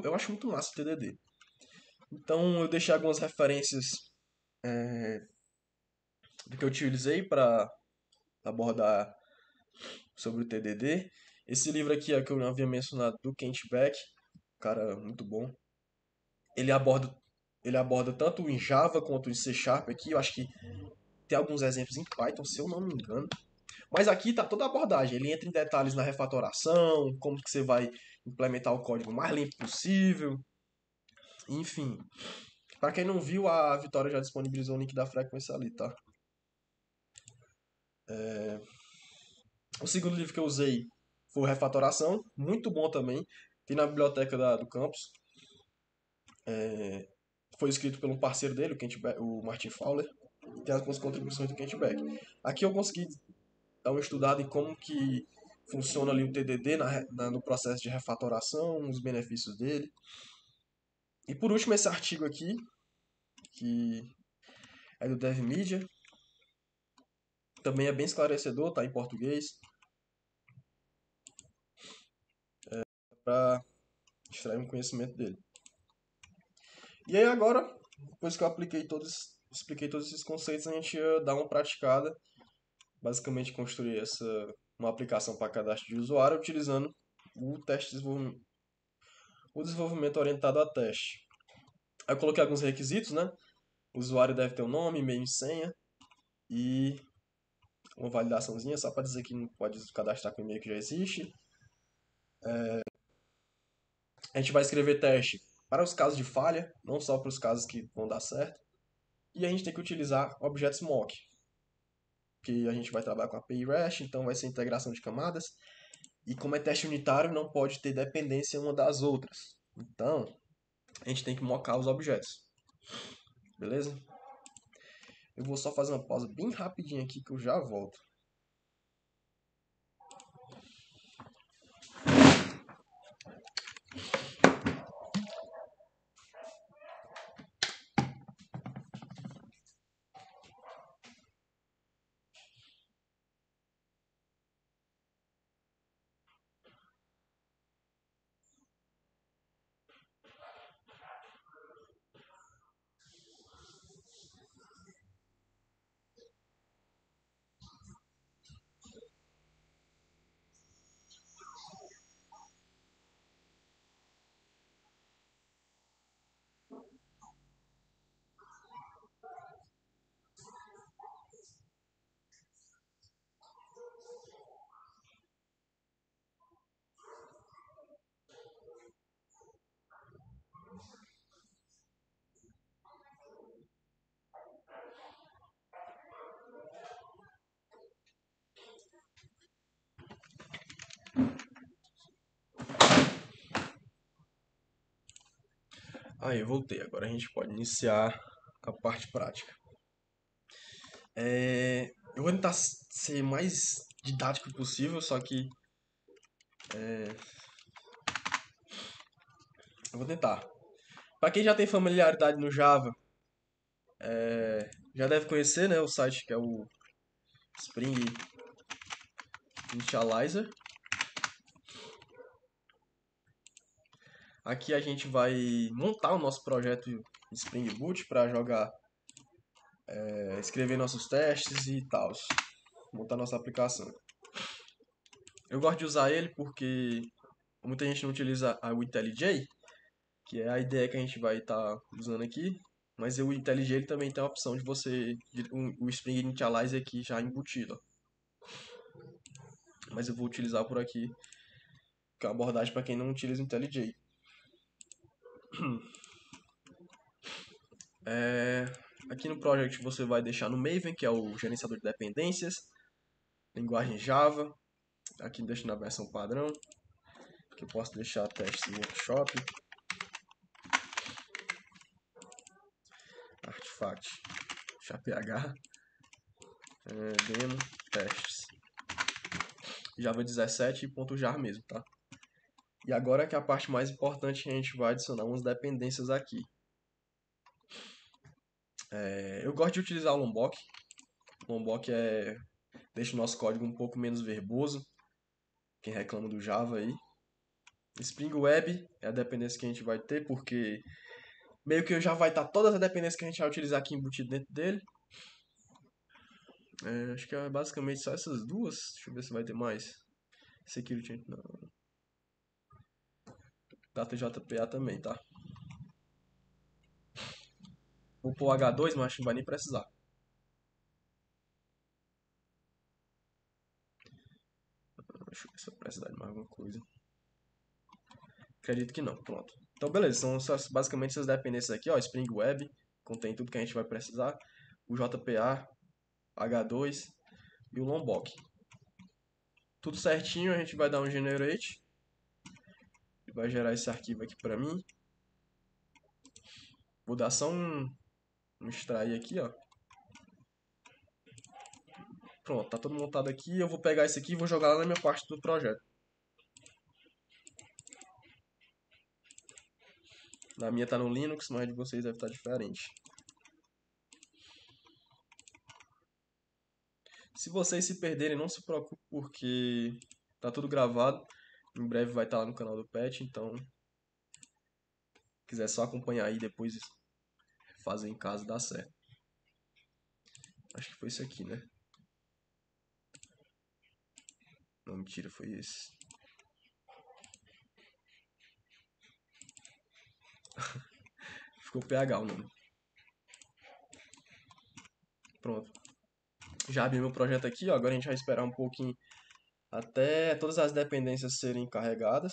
S1: Eu acho muito massa o TDD. Então, eu deixei algumas referências do que eu utilizei para abordar sobre o TDD. Esse livro aqui é o que eu havia mencionado, do Kent Beck, cara muito bom. Ele aborda, ele aborda tanto em Java quanto em C Sharp aqui. Eu acho que tem alguns exemplos em Python, se eu não me engano. Mas aqui está toda a abordagem. Ele entra em detalhes na refatoração, como que você vai implementar o código o mais limpo possível. Enfim, para quem não viu, a Vitória já disponibilizou o link da frequência ali, tá? O segundo livro que eu usei foi o Refatoração, muito bom também. Tem na biblioteca do campus. Foi escrito por um parceiro dele, o Martin Fowler. Tem algumas contribuições do Kent Beck. Aqui eu consegui dar uma estudada em como que funciona ali o TDD no processo de refatoração, os benefícios dele. E por último, esse artigo aqui, que é do DevMedia, também é bem esclarecedor, tá em português, para extrair um conhecimento dele. E aí agora, depois que eu expliquei todos esses conceitos, a gente ia dar uma praticada, basicamente construir uma aplicação para cadastro de usuário utilizando o desenvolvimento orientado a teste. Aí eu coloquei alguns requisitos, né? O usuário deve ter um nome, e-mail e senha e uma validaçãozinha só para dizer que não pode cadastrar com e-mail que já existe. A gente vai escrever teste para os casos de falha, não só para os casos que vão dar certo. E a gente tem que utilizar objetos mock, que a gente vai trabalhar com a API REST, então vai ser integração de camadas. E como é teste unitário, não pode ter dependência uma das outras. Então, a gente tem que mocar os objetos. Beleza? Eu vou só fazer uma pausa bem rapidinho aqui que eu já volto. Aí, eu voltei. Agora a gente pode iniciar a parte prática. Eu vou tentar ser mais didático possível, só que eu vou tentar. Para quem já tem familiaridade no Java, já deve conhecer, né, o site que é o Spring Initializer. Aqui a gente vai montar o nosso projeto Spring Boot para jogar, escrever nossos testes e tal, montar nossa aplicação. Eu gosto de usar ele porque muita gente não utiliza o IntelliJ, que é a ideia que a gente vai estar usando aqui, mas o IntelliJ ele também tem a opção de você, o Spring Initializer aqui já embutido. Mas eu vou utilizar por aqui, que é uma abordagem para quem não utiliza o IntelliJ. Aqui no project você vai deixar no Maven, que é o gerenciador de dependências, linguagem Java. Aqui deixa na versão padrão, que eu posso deixar testes em workshop, artifact, .ph, demo, testes. Java 17 e .jar mesmo, tá? E agora que é a parte mais importante, a gente vai adicionar umas dependências aqui. Eu gosto de utilizar o Lombok. O Lombok deixa o nosso código um pouco menos verboso. Quem reclama do Java aí. Spring Web é a dependência que a gente vai ter, porque meio que já vai estar todas as dependências que a gente vai utilizar aqui embutido dentro dele. Acho que é basicamente só essas duas. Deixa eu ver se vai ter mais. Security, não. DataJPA também, tá? Vou pôr H2, mas acho que não vai nem precisar. Deixa eu ver se vai precisar de mais alguma coisa. Acredito que não. Pronto. Então, beleza. São basicamente essas dependências aqui, ó. Spring Web, contém tudo que a gente vai precisar. O JPA, H2 e o Lombok. Tudo certinho, a gente vai dar um generate. Ele vai gerar esse arquivo aqui pra mim. Vou dar só um extrair aqui, ó. Pronto, tá todo montado aqui. Eu vou pegar esse aqui e vou jogar lá na minha parte do projeto. Na minha tá no Linux, mas de vocês deve estar diferente. Se vocês se perderem, não se preocupe, porque tá tudo gravado. Em breve vai estar lá no canal do Pet, então se quiser só acompanhar aí depois fazer em casa dá certo. Acho que foi isso aqui, né? Não, mentira, foi esse. Ficou PH o nome. Pronto. Já abri meu projeto aqui, ó. Agora a gente vai esperar um pouquinho até todas as dependências serem carregadas.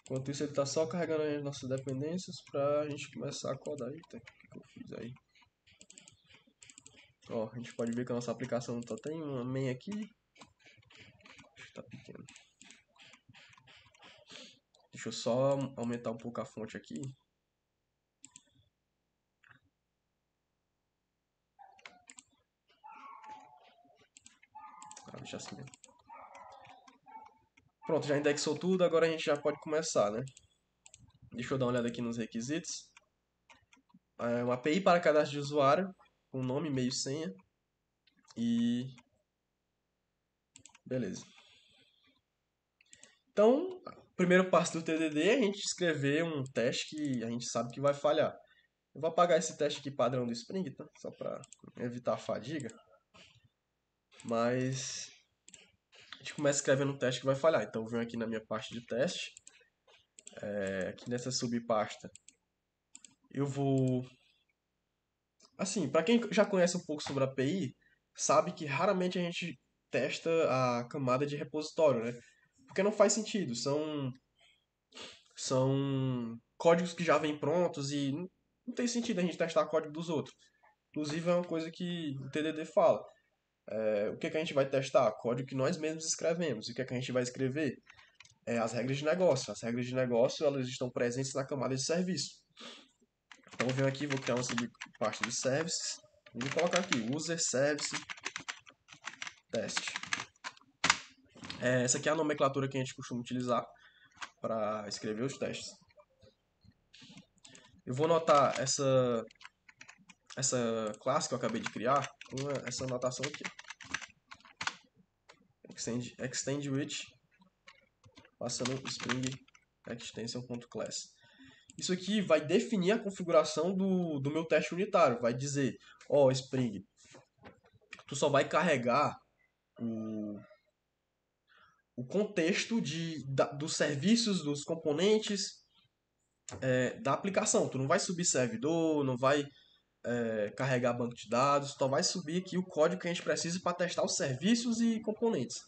S1: Enquanto isso, ele tá só carregando as nossas dependências pra gente começar a codar. Eita, o que eu fiz aí? Ó, a gente pode ver que a nossa aplicação só tem uma main aqui. Acho que tá pequeno. Deixa eu só aumentar um pouco a fonte aqui. Ah, deixa assim mesmo. Pronto, já indexou tudo, agora a gente já pode começar, né? Deixa eu dar uma olhada aqui nos requisitos. Uma API para cadastro de usuário, com nome, e-mail e senha. E... beleza. Então, o primeiro passo do TDD é a gente escrever um teste que a gente sabe que vai falhar. Eu vou apagar esse teste aqui padrão do Spring, tá? Só para evitar a fadiga. Mas a gente começa escrevendo um teste que vai falhar. Então eu venho aqui na minha parte de teste. Aqui nessa subpasta eu vou... assim, para quem já conhece um pouco sobre a API, sabe que raramente a gente testa a camada de repositório, né? Porque não faz sentido. São códigos que já vêm prontos e não tem sentido a gente testar código dos outros. Inclusive é uma coisa que o TDD fala. O que é que a gente vai testar? Código que nós mesmos escrevemos. E o que é que a gente vai escrever? As regras de negócio. As regras de negócio elas estão presentes na camada de serviço. Então eu venho aqui, vou criar uma subparte de services e vou colocar aqui user service test. Essa aqui é a nomenclatura que a gente costuma utilizar para escrever os testes. Eu vou notar essa classe que eu acabei de criar com essa anotação aqui. Extend with passando Spring extension.class. Isso aqui vai definir a configuração do meu teste unitário. Vai dizer, ó, Spring, tu só vai carregar o contexto dos serviços, dos componentes da aplicação. Tu não vai subir servidor, não vai carregar banco de dados, só vai subir aqui o código que a gente precisa para testar os serviços e componentes.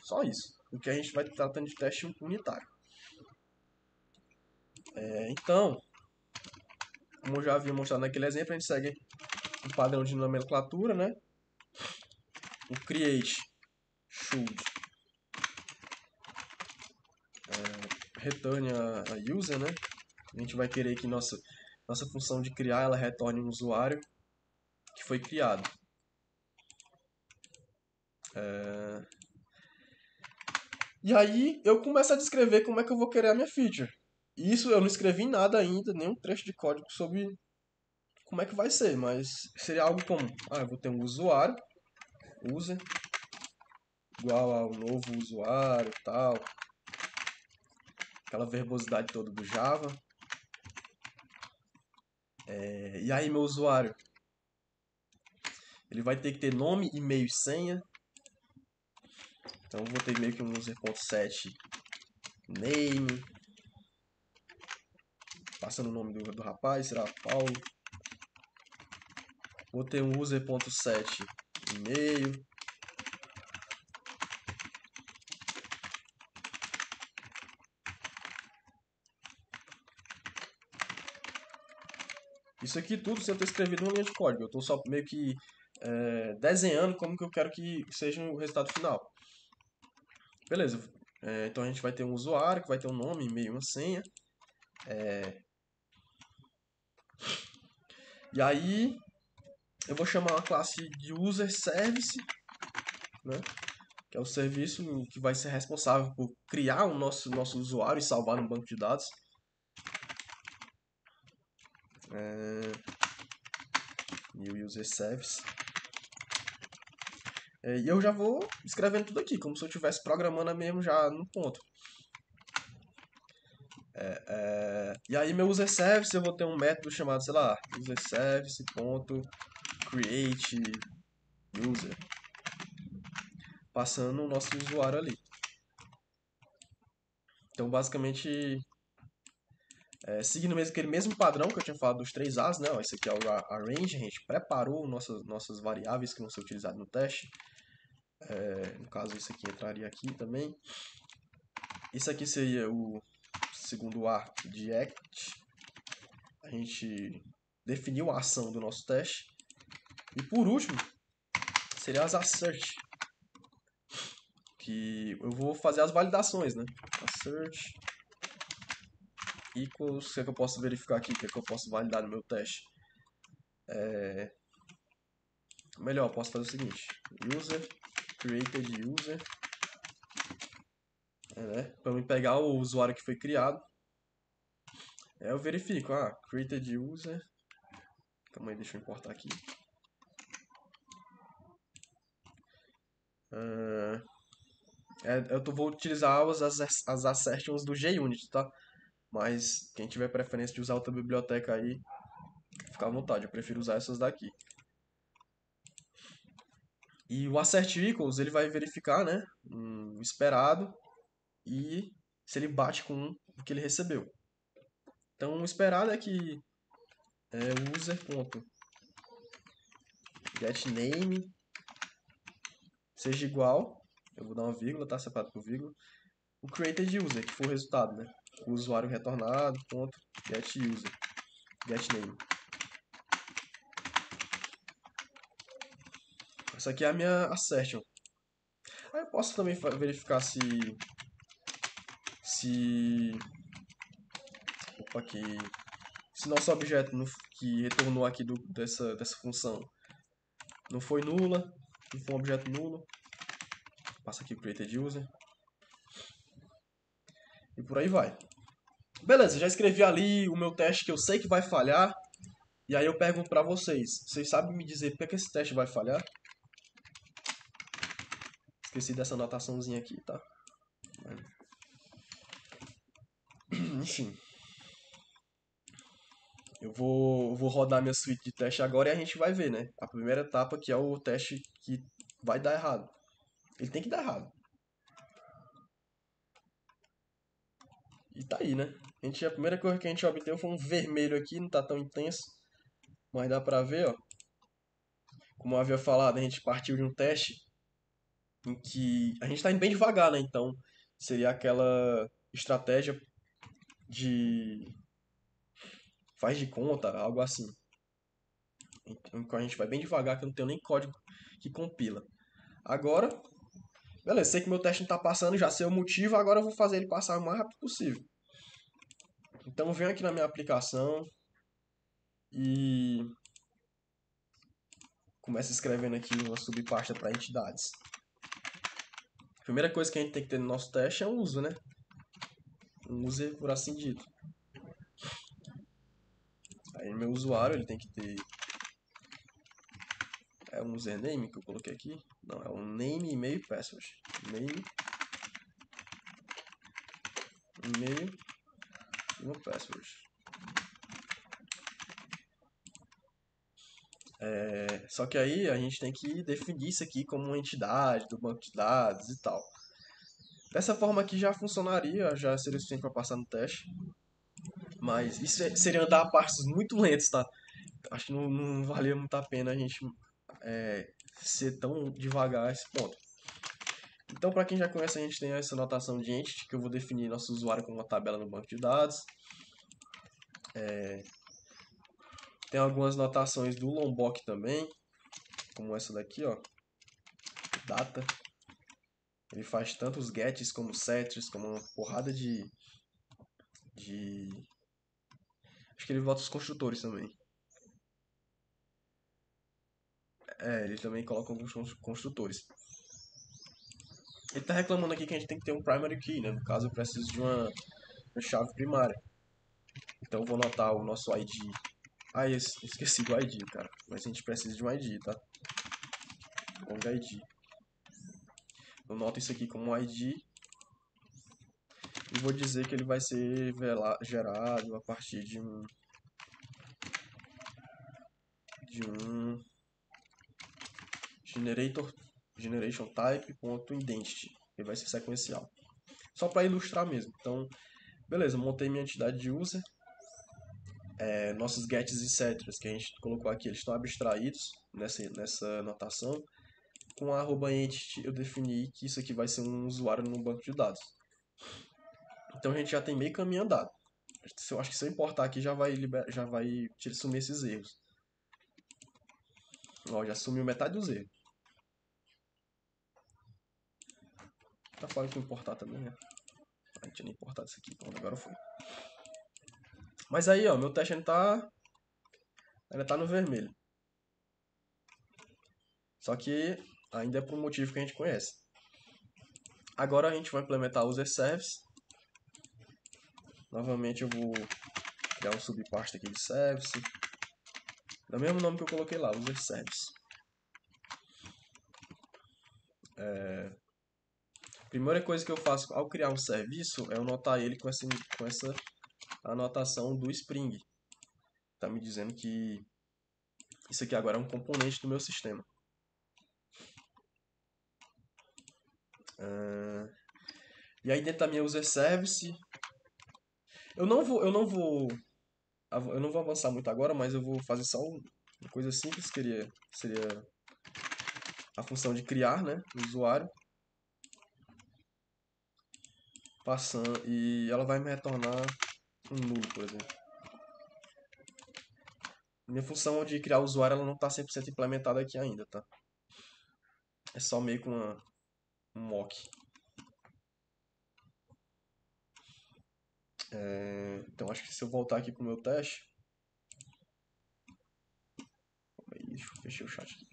S1: Só isso. O que a gente vai tratando de teste unitário. Então, como eu já havia mostrado naquele exemplo, a gente segue o padrão de nomenclatura, né? O create should return a user, né? A gente vai querer que nossa função de criar ela retorne um usuário que foi criado. E aí eu começo a descrever como é que eu vou querer a minha feature. E isso eu não escrevi nada ainda, nenhum trecho de código sobre como é que vai ser, mas seria algo como, eu vou ter um usuário, user, igual ao novo usuário e tal, aquela verbosidade toda do Java. E aí meu usuário, ele vai ter que ter nome, e-mail e senha. Então eu vou ter meio que um user.set name, passando o nome do rapaz, será Paulo. Vou ter um user.set e-mail. Isso aqui tudo sem eu ter escrevido uma linha de código. Eu estou só meio que desenhando como que eu quero que seja o resultado final. Beleza. Então a gente vai ter um usuário que vai ter um nome, e-mail, uma senha. E aí eu vou chamar uma classe de user service, né? Que é o serviço que vai ser responsável por criar o nosso usuário e salvar no banco de dados. New user service. E eu já vou escrevendo tudo aqui, como se eu estivesse programando mesmo já no ponto. E aí meu user service eu vou ter um método chamado, sei lá, userService.create user, passando o nosso usuário ali. Então basicamente seguindo aquele mesmo padrão que eu tinha falado dos 3 As, né? Esse aqui é o arrange, a gente preparou nossas variáveis que vão ser utilizadas no teste. No caso, isso aqui entraria aqui também. Isso aqui seria o segundo A de act. A gente definiu a ação do nosso teste. E por último, seria as assert, que eu vou fazer as validações, né? Assert equals, o que é que eu posso verificar aqui, o que é que eu posso validar no meu teste? Melhor, eu posso fazer o seguinte, user, created user, né? Para eu pegar o usuário que foi criado, eu verifico, created user, calma aí, deixa eu importar aqui. Vou utilizar as assertions do JUnit, tá? Mas quem tiver preferência de usar outra biblioteca aí, fica à vontade, eu prefiro usar essas daqui. E o assert equals, ele vai verificar, né, o esperado e se ele bate com o que ele recebeu. Então, o esperado é que user.getName seja igual, eu vou dar uma vírgula, tá separado por vírgula, o created user, que foi o resultado, né? O usuário retornado, ponto, getUser, getName. Essa aqui é a minha assertion. Aí eu posso também verificar se opa, se nosso objeto que retornou aqui dessa função não foi nula, não foi um objeto nulo. Passa aqui o created user. E por aí vai. Beleza, já escrevi ali o meu teste que eu sei que vai falhar. E aí eu pergunto pra vocês. Vocês sabem me dizer por que esse teste vai falhar? Esqueci dessa anotaçãozinha aqui, tá? Enfim. Eu vou rodar minha suíte de teste agora e a gente vai ver, né? A primeira etapa que é o teste que vai dar errado. Ele tem que dar errado. E tá aí, né? A primeira coisa que a gente obteve foi um vermelho aqui, não tá tão intenso. Mas dá pra ver, ó. Como eu havia falado, a gente partiu de um teste em que a gente tá indo bem devagar, né? Então seria aquela estratégia de faz de conta, algo assim. Então a gente vai bem devagar, que eu não tenho nem código que compila. Agora, beleza, sei que meu teste não tá passando, já sei o motivo, agora eu vou fazer ele passar o mais rápido possível. Então venho aqui na minha aplicação e começo escrevendo aqui uma subpasta para entidades. A primeira coisa que a gente tem que ter no nosso teste é um uso, né? Um user, por assim dito. Aí meu usuário, ele tem que ter um username que eu coloquei aqui. Não, é um name, e-mail e password. Name, e-mail e um password. Só que aí a gente tem que definir isso aqui como uma entidade do banco de dados e tal. Dessa forma aqui já funcionaria, já seria o suficiente para passar no teste. Mas isso seria andar a passos muito lentos, tá? Acho que não valia muito a pena a gente ser tão devagar a esse ponto. Então, para quem já conhece, a gente tem essa notação de entity, que eu vou definir nosso usuário como uma tabela no banco de dados. Tem algumas notações do Lombok também, como essa daqui, ó, data. Ele faz tanto os gets como os sets, como uma porrada de... Acho que ele bota os construtores também. Ele também coloca alguns construtores. Ele está reclamando aqui que a gente tem que ter um primary key, né? No caso, eu preciso de uma chave primária. Então, eu vou anotar o nosso ID. Eu esqueci do ID, cara. Mas a gente precisa de um ID, tá? Long ID. Eu noto isso aqui como um ID. E vou dizer que ele vai ser gerado a partir de um generation type.identity. Ele vai ser sequencial. Só para ilustrar mesmo. Então, beleza, montei minha entidade de user. Nossos gets e setters que a gente colocou aqui, eles estão abstraídos nessa notação. Com a @entity eu defini que isso aqui vai ser um usuário no banco de dados. Então a gente já tem meio caminho andado. Eu acho que se eu importar aqui já vai sumir esses erros. Ó, já sumiu metade dos erros. Tá falando que importar também, né? A gente tinha nem importado isso aqui, pronto, agora foi. Mas aí, ó, meu teste ainda tá no vermelho. Só que ainda é por um motivo que a gente conhece. Agora a gente vai implementar o user service. Novamente eu vou criar um subpasta aqui de service. Do mesmo nome que eu coloquei lá, user service. Primeira coisa que eu faço ao criar um serviço é anotar ele com essa anotação do Spring. Tá me dizendo que isso aqui agora é um componente do meu sistema. E aí dentro da minha user service, eu não vou avançar muito agora, mas eu vou fazer só uma coisa simples, que seria a função de criar, né, o usuário, passando, e ela vai me retornar um nulo, por exemplo. Minha função de criar o usuário, ela não está 100% implementada aqui ainda, tá? É só meio que um mock. Então acho que se eu voltar aqui pro meu teste, deixa eu fechar o chat aqui.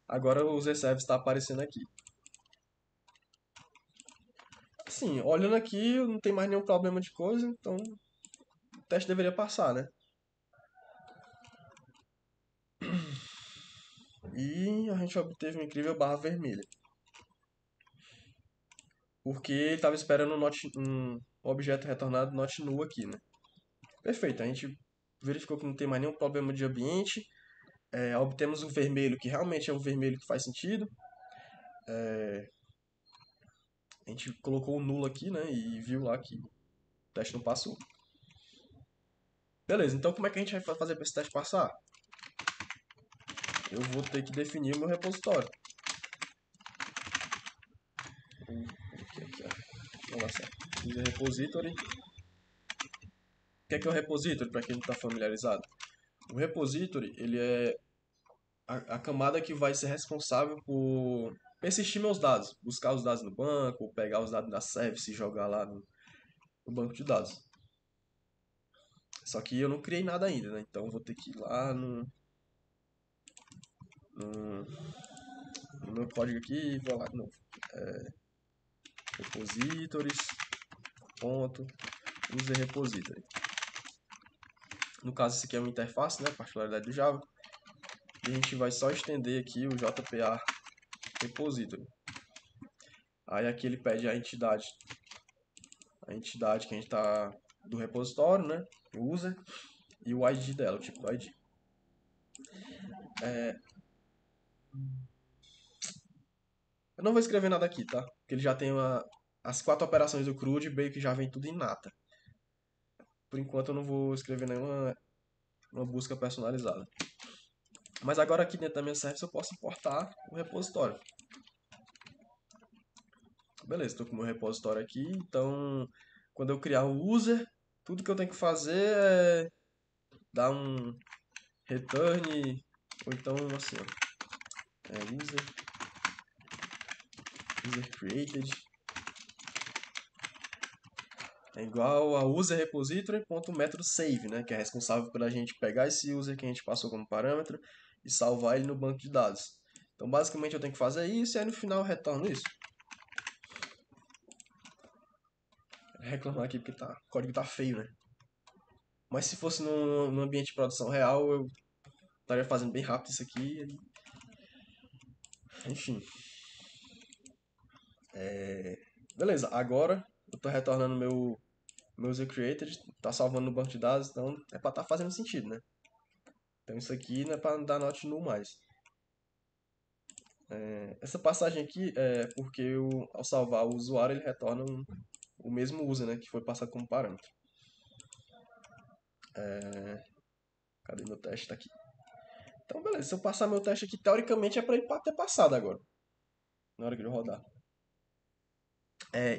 S1: Agora o user service está aparecendo aqui. Sim, olhando aqui, não tem mais nenhum problema de coisa, então o teste deveria passar, né? E a gente obteve uma incrível barra vermelha. Porque ele estava esperando um objeto retornado not null aqui, né? Perfeito, a gente verificou que não tem mais nenhum problema de ambiente. Obtemos o vermelho, que realmente é o vermelho que faz sentido. A gente colocou o nulo aqui, né? E viu lá que o teste não passou. Beleza, então como é que a gente vai fazer para esse teste passar? Eu vou ter que definir o meu repositório. Aqui, ó. Vamos lá, certo. User repository. O que é o repository, para quem não está familiarizado? O repository, ele é a camada que vai ser responsável por persistir meus dados, buscar os dados no banco, pegar os dados da service e jogar lá no banco de dados. Só que eu não criei nada ainda, né? Então eu vou ter que ir lá no, no meu código aqui e vou lá de novo. Repositories, ponto, user repository. No caso, isso aqui é uma interface, né? Particularidade do Java. E a gente vai só estender aqui o JPA repository. Aí aqui ele pede a entidade que a gente está do repositório, né? O user e o ID dela, o tipo do ID. Eu não vou escrever nada aqui, tá? Porque ele já tem as 4 operações do CRUD, meio que já vem tudo em nata. Por enquanto eu não vou escrever nenhuma uma busca personalizada. Mas agora aqui dentro da minha service eu posso importar o repositório. Beleza, estou com o meu repositório aqui, então quando eu criar o user, tudo que eu tenho que fazer é dar um return, ou então assim, ó, user created, é igual a user repository.método save, né, que é responsável pela gente pegar esse user que a gente passou como parâmetro e salvar ele no banco de dados. Então basicamente eu tenho que fazer isso e aí no final eu retorno isso. Reclamar aqui porque o código tá feio, né? Mas se fosse no ambiente de produção real, eu estaria fazendo bem rápido isso aqui. Enfim. Beleza, agora eu tô retornando meu user created, tá salvando no banco de dados, então é pra tá fazendo sentido, né? Então isso aqui não é pra dar not null mais. Essa passagem aqui é porque ao salvar o usuário ele retorna o mesmo user, né? Que foi passado como parâmetro. Cadê meu teste? Tá aqui. Então beleza, se eu passar meu teste aqui, teoricamente é pra ele ter passado agora. Na hora que ele rodar.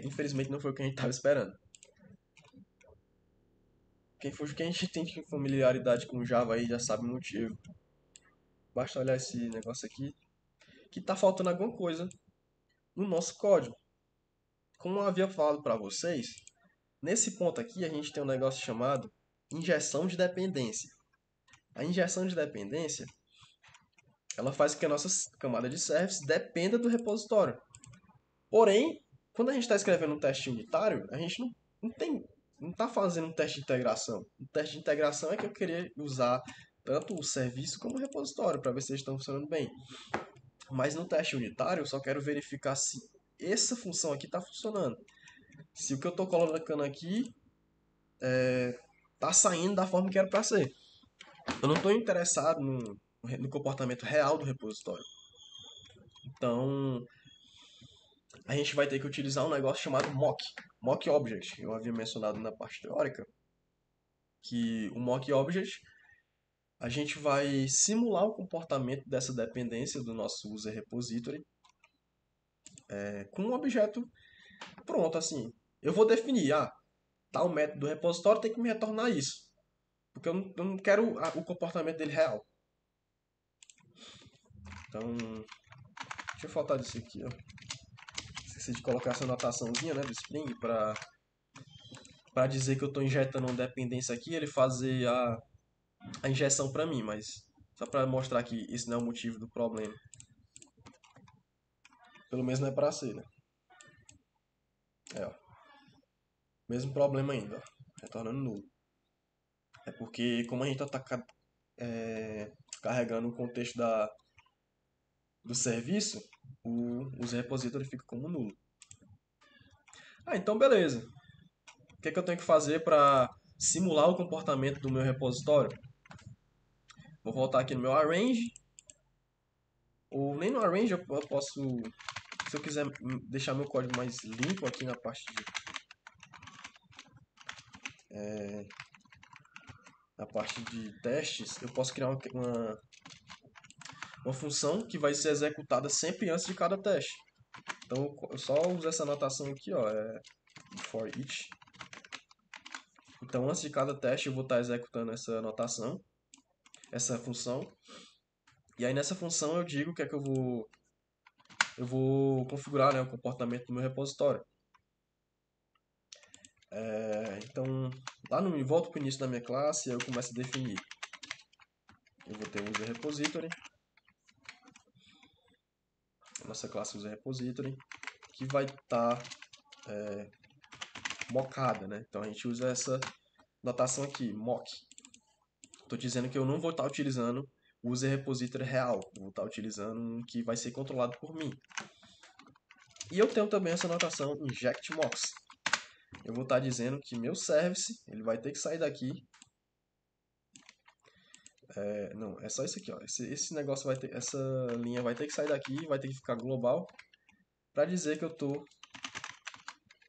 S1: Infelizmente não foi o que a gente tava esperando. Quem a gente tem familiaridade com Java aí já sabe o motivo. basta olhar esse negócio aqui, que está faltando alguma coisa no nosso código. Como eu havia falado para vocês, nesse ponto aqui a gente tem um negócio chamado injeção de dependência. A injeção de dependência, ela faz com que a nossa camada de service dependa do repositório. Porém, quando a gente está escrevendo um teste unitário, a gente não está fazendo um teste de integração. O teste de integração é que eu queria usar tanto o serviço como o repositório para ver se eles estão funcionando bem. Mas no teste unitário, eu só quero verificar se essa função aqui está funcionando. Se o que eu estou colocando aqui está saindo da forma que era para ser. Eu não estou interessado no comportamento real do repositório. Então, a gente vai ter que utilizar um negócio chamado mock object. Eu havia mencionado na parte teórica que o mock object a gente vai simular o comportamento dessa dependência do nosso user repository com um objeto pronto assim. Eu vou definir, tal método do repositório tem que me retornar isso, porque eu não quero o comportamento dele real. Então, deixa eu faltar disso aqui, ó. Esqueci de colocar essa anotaçãozinha, né, do Spring para dizer que eu estou injetando uma dependência aqui, ele fazer a injeção para mim, mas só para mostrar que isso não é o motivo do problema. Pelo menos não é para ser, né? Ó. Mesmo problema ainda, ó. Retornando nulo. É porque como a gente está carregando o contexto do serviço, os repositórios ficam como nulo. Então beleza. O que é que eu tenho que fazer para simular o comportamento do meu repositório? Vou voltar aqui no meu arrange. Ou nem no arrange eu posso, se eu quiser deixar meu código mais limpo aqui na parte de testes, eu posso criar uma função que vai ser executada sempre antes de cada teste. Então eu só uso essa anotação aqui, ó, for each. Então antes de cada teste eu vou estar executando essa anotação, essa função. E aí nessa função eu digo o que é que eu vou configurar, né, o comportamento do meu repositório. Então lá volto para o início da minha classe e eu começo a definir. Eu vou ter um user repository. Nossa classe user repository, que vai estar mockada, né? Então a gente usa essa notação aqui, mock. Estou dizendo que eu não vou estar utilizando o user repository real, eu vou estar utilizando um que vai ser controlado por mim. E eu tenho também essa notação inject mocks. Eu vou estar dizendo que meu service ele vai ter que sair daqui. Não, é só isso aqui, ó. Esse negócio vai ter, essa linha vai ter que sair daqui, vai ter que ficar global, para dizer que eu estou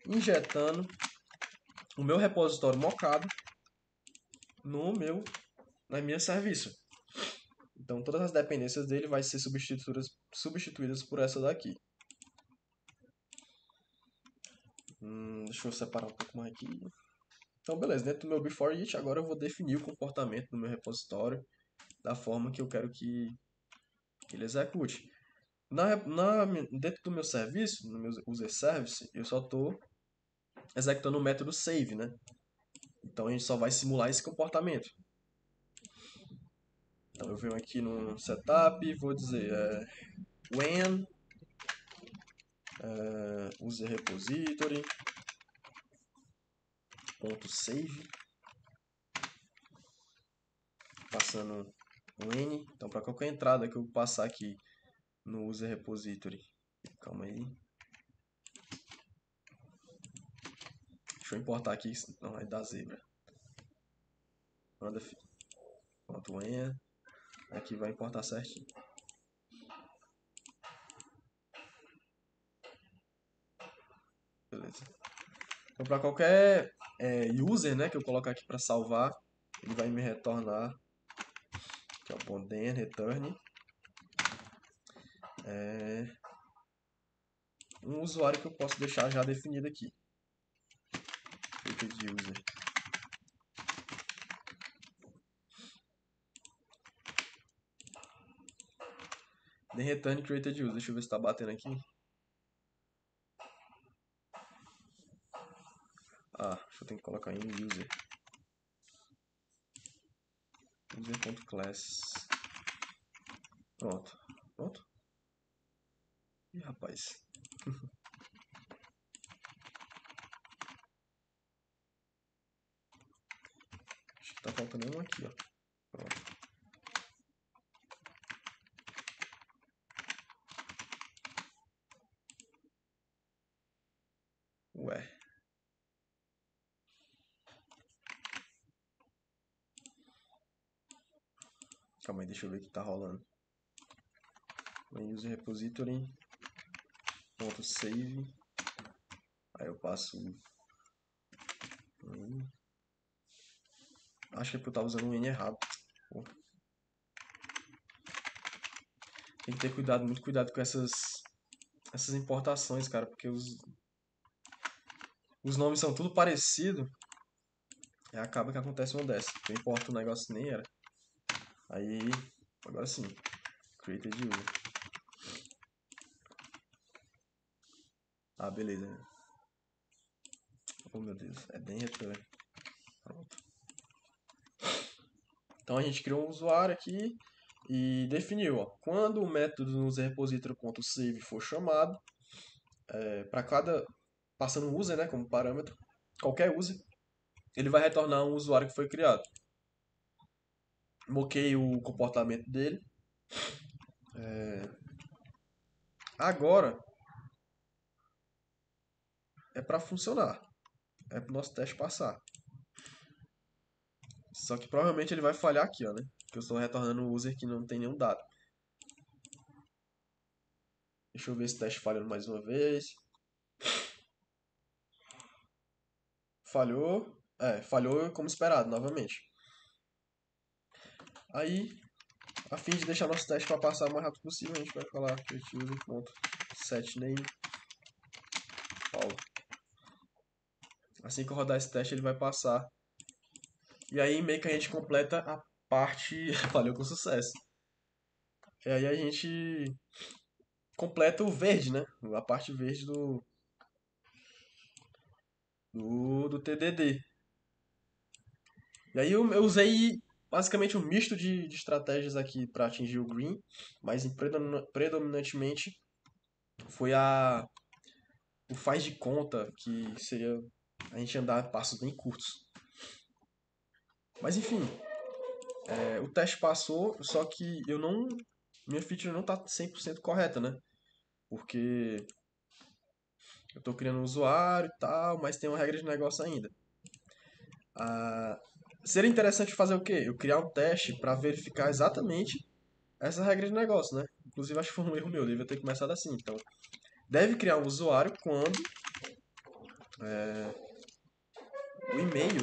S1: injetando o meu repositório mockado na minha serviço. Então todas as dependências dele vai ser substituídas por essa daqui. Deixa eu separar um pouco mais aqui. Então beleza, dentro do meu before each agora eu vou definir o comportamento do meu repositório da forma que eu quero que ele execute. Dentro do meu serviço, no meu user service, eu só estou executando o método save, né? Então a gente só vai simular esse comportamento. Então eu venho aqui no setup, vou dizer when user repository .save, passando um n. Então para qualquer entrada que eu passar aqui no user repository, calma aí. Deixa eu importar aqui, não vai dar zebra. Manda ponto .en, aqui vai importar certinho. Beleza. Então para qualquer user, né, que eu colocar aqui para salvar, ele vai me retornar, que é o ponto .den return, um usuário que eu posso deixar já definido aqui. De user. Then return created user. Deixa eu ver se tá batendo aqui. Ah, acho que eu tenho que colocar em user. User.class. Pronto. Pronto. Ih, rapaz. Acho que tá faltando um aqui, ó. Pronto. Ué. Calma aí, deixa eu ver o que tá rolando. Main user repository. Ponto save. Aí eu passo. Acho que é porque eu tava usando um N errado. Pô. Tem que ter cuidado, muito cuidado com essas importações, cara, porque os nomes são tudo parecidos. E acaba que acontece uma dessa. Eu importo um negócio que nem era. Aí, agora sim. Created user. Ah, beleza. Oh, meu Deus. É bem return. Pronto. Então a gente criou um usuário aqui e definiu, ó, quando o método no userRepository.save for chamado, para cada, passando um user, né, como parâmetro, qualquer user, ele vai retornar um usuário que foi criado. Moquei o comportamento dele. Agora é para funcionar, é para o nosso teste passar. Só que provavelmente ele vai falhar aqui, ó, né? Porque eu estou retornando um user que não tem nenhum dado. Deixa eu ver esse teste falhando mais uma vez. Falhou. Falhou como esperado, novamente. Aí, a fim de deixar nosso teste para passar o mais rápido possível, a gente vai falar creative.setName Paulo. Assim que eu rodar esse teste, ele vai passar. E aí, meio que a gente completa a parte. Falhou com sucesso. E aí a gente completa o verde, né? A parte verde do TDD. E aí eu usei basicamente um misto de estratégias aqui para atingir o green, mas predominantemente foi o faz de conta, que seria a gente andar passos bem curtos. Mas enfim, o teste passou, só que eu não. Minha feature não tá 100% correta, né? Porque eu tô criando um usuário e tal, mas tem uma regra de negócio ainda. Ah, seria interessante fazer o quê? Eu criar um teste para verificar exatamente essa regra de negócio, né? Inclusive, acho que foi um erro meu, eu devia ter começado assim. Então, deve criar um usuário quando o e-mail,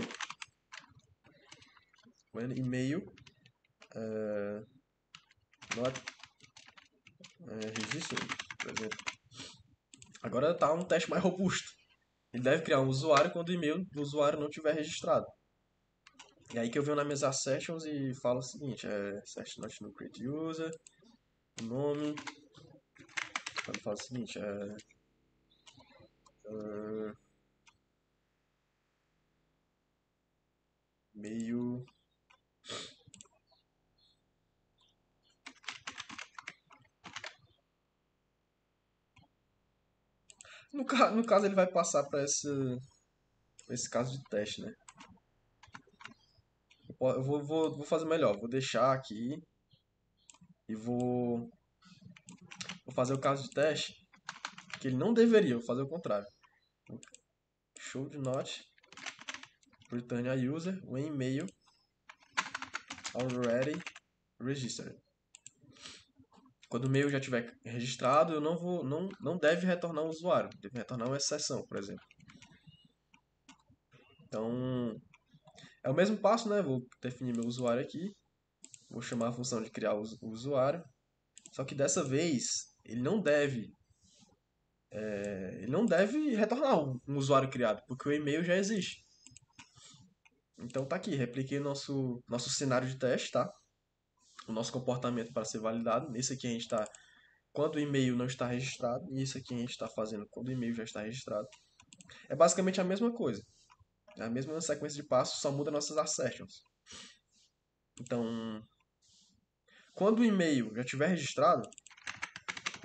S1: not registered, por exemplo. Agora está um teste mais robusto. Ele deve criar um usuário quando o e-mail do usuário não tiver registrado. E aí que eu venho nas minhas sessions e falo o seguinte, session not no create user, o nome, quando falo o seguinte, e-mail. No caso ele vai passar para esse caso de teste, né? Eu vou fazer melhor, vou deixar aqui e vou fazer o caso de teste que ele não deveria, vou fazer o contrário. Should not return a user when email already registered. Quando o e-mail já estiver registrado, eu não deve retornar um usuário, deve retornar uma exceção, por exemplo. Então, é o mesmo passo, né? Vou definir meu usuário aqui, vou chamar a função de criar o usuário, só que dessa vez ele não deve retornar um usuário criado, porque o e-mail já existe. Então tá aqui, repliquei nosso cenário de teste, tá? O nosso comportamento para ser validado. Nesse aqui a gente está quando o e-mail não está registrado, e isso aqui a gente está fazendo quando o e-mail já está registrado. É basicamente a mesma coisa. É a mesma sequência de passos, só muda nossas assertions. Então, quando o e-mail já estiver registrado,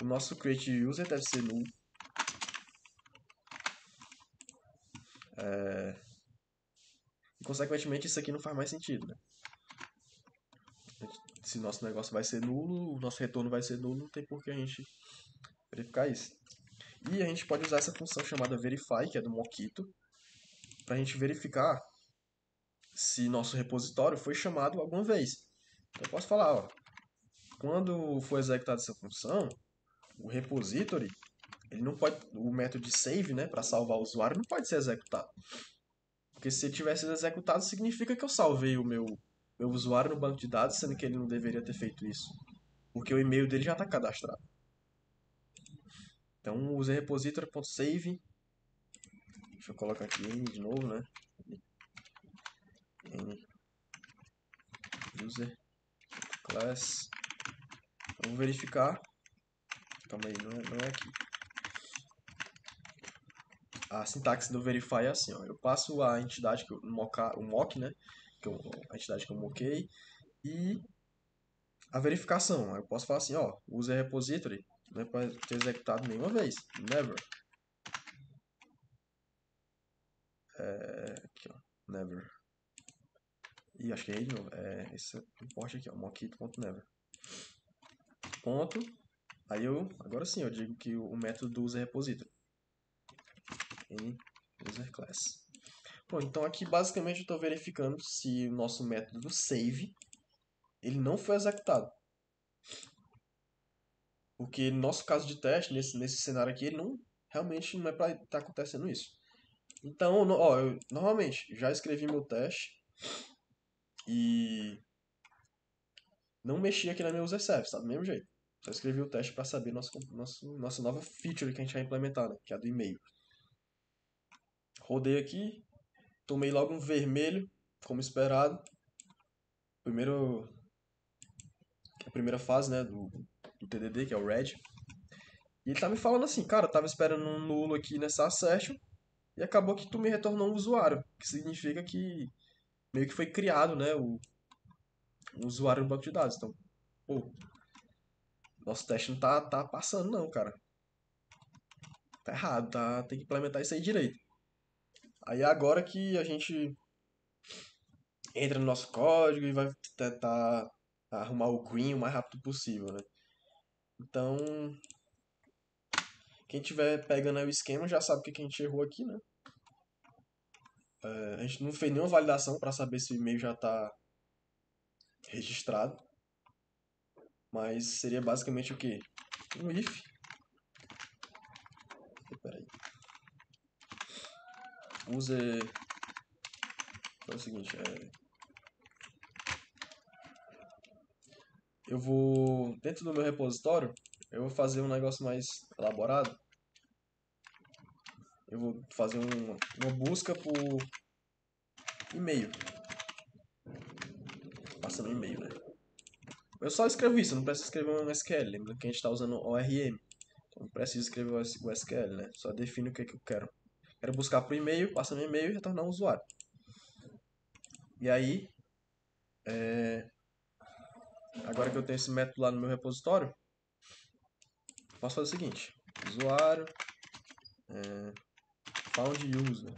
S1: o nosso create user deve ser null. E, consequentemente, isso aqui não faz mais sentido, né? Se nosso negócio vai ser nulo, o nosso retorno vai ser nulo, não tem por que a gente verificar isso. E a gente pode usar essa função chamada verify, que é do Mockito, para a gente verificar se nosso repositório foi chamado alguma vez. Então eu posso falar, ó, quando for executada essa função, o repository, ele não pode, o método de save, né, para salvar o usuário, não pode ser executado. Porque se ele tivesse sido executado, significa que eu salvei o meu usuário no banco de dados, sendo que ele não deveria ter feito isso. Porque o e-mail dele já está cadastrado. Então, use repository.save. Deixa eu colocar aqui N de novo, né? N user class. Vamos verificar. Calma aí, não é aqui. A sintaxe do verify é assim, ó. Eu passo a entidade que eu o mock, né? A entidade que eu moquei e a verificação. Aí eu posso falar assim, ó, user repository não é para ter executado nenhuma vez. Never. Aqui, ó. Never. E acho que errei de novo. Esse import aqui, ó. Mockit.never. Ponto. Aí agora sim, eu digo que o método do user repository. N user class. Bom, então aqui basicamente eu estou verificando se o nosso método do save ele não foi executado. Porque no nosso caso de teste, nesse cenário aqui, ele não realmente não é para estar acontecendo isso. Então, ó, eu normalmente já escrevi meu teste e não mexi aqui na minha user service, tá? Do mesmo jeito. Só escrevi o teste para saber nossa nova feature que a gente vai implementar, né? Que é a do e-mail. Rodei aqui, tomei logo um vermelho, como esperado. Primeiro, a primeira fase, né, do TDD, que é o red. E ele tá me falando assim, cara, eu tava esperando um nulo aqui nessa assertion e acabou que tu me retornou um usuário, que significa que meio que foi criado, né, um usuário no banco de dados. Então, pô, nosso teste não tá passando não, cara. Tá errado, tem que implementar isso aí direito. Aí é agora que a gente entra no nosso código e vai tentar arrumar o green o mais rápido possível, né? Então, quem tiver pegando aí o esquema já sabe o que a gente errou aqui, né? A gente não fez nenhuma validação para saber se o e-mail já está registrado, mas seria basicamente o quê? Um if. Peraí. User. É o seguinte, eu vou dentro do meu repositório, eu vou fazer um negócio mais elaborado. Eu vou fazer uma busca por e-mail, passando e-mail, né? Eu só escrevo isso, eu não preciso escrever um SQL. Lembra que a gente está usando ORM. Então não preciso escrever o SQL, né? Só defino o que, é que eu quero. Quero buscar por e-mail, passando e-mail e retornar um usuário. E aí, agora que eu tenho esse método lá no meu repositório, posso fazer o seguinte: usuário, found user,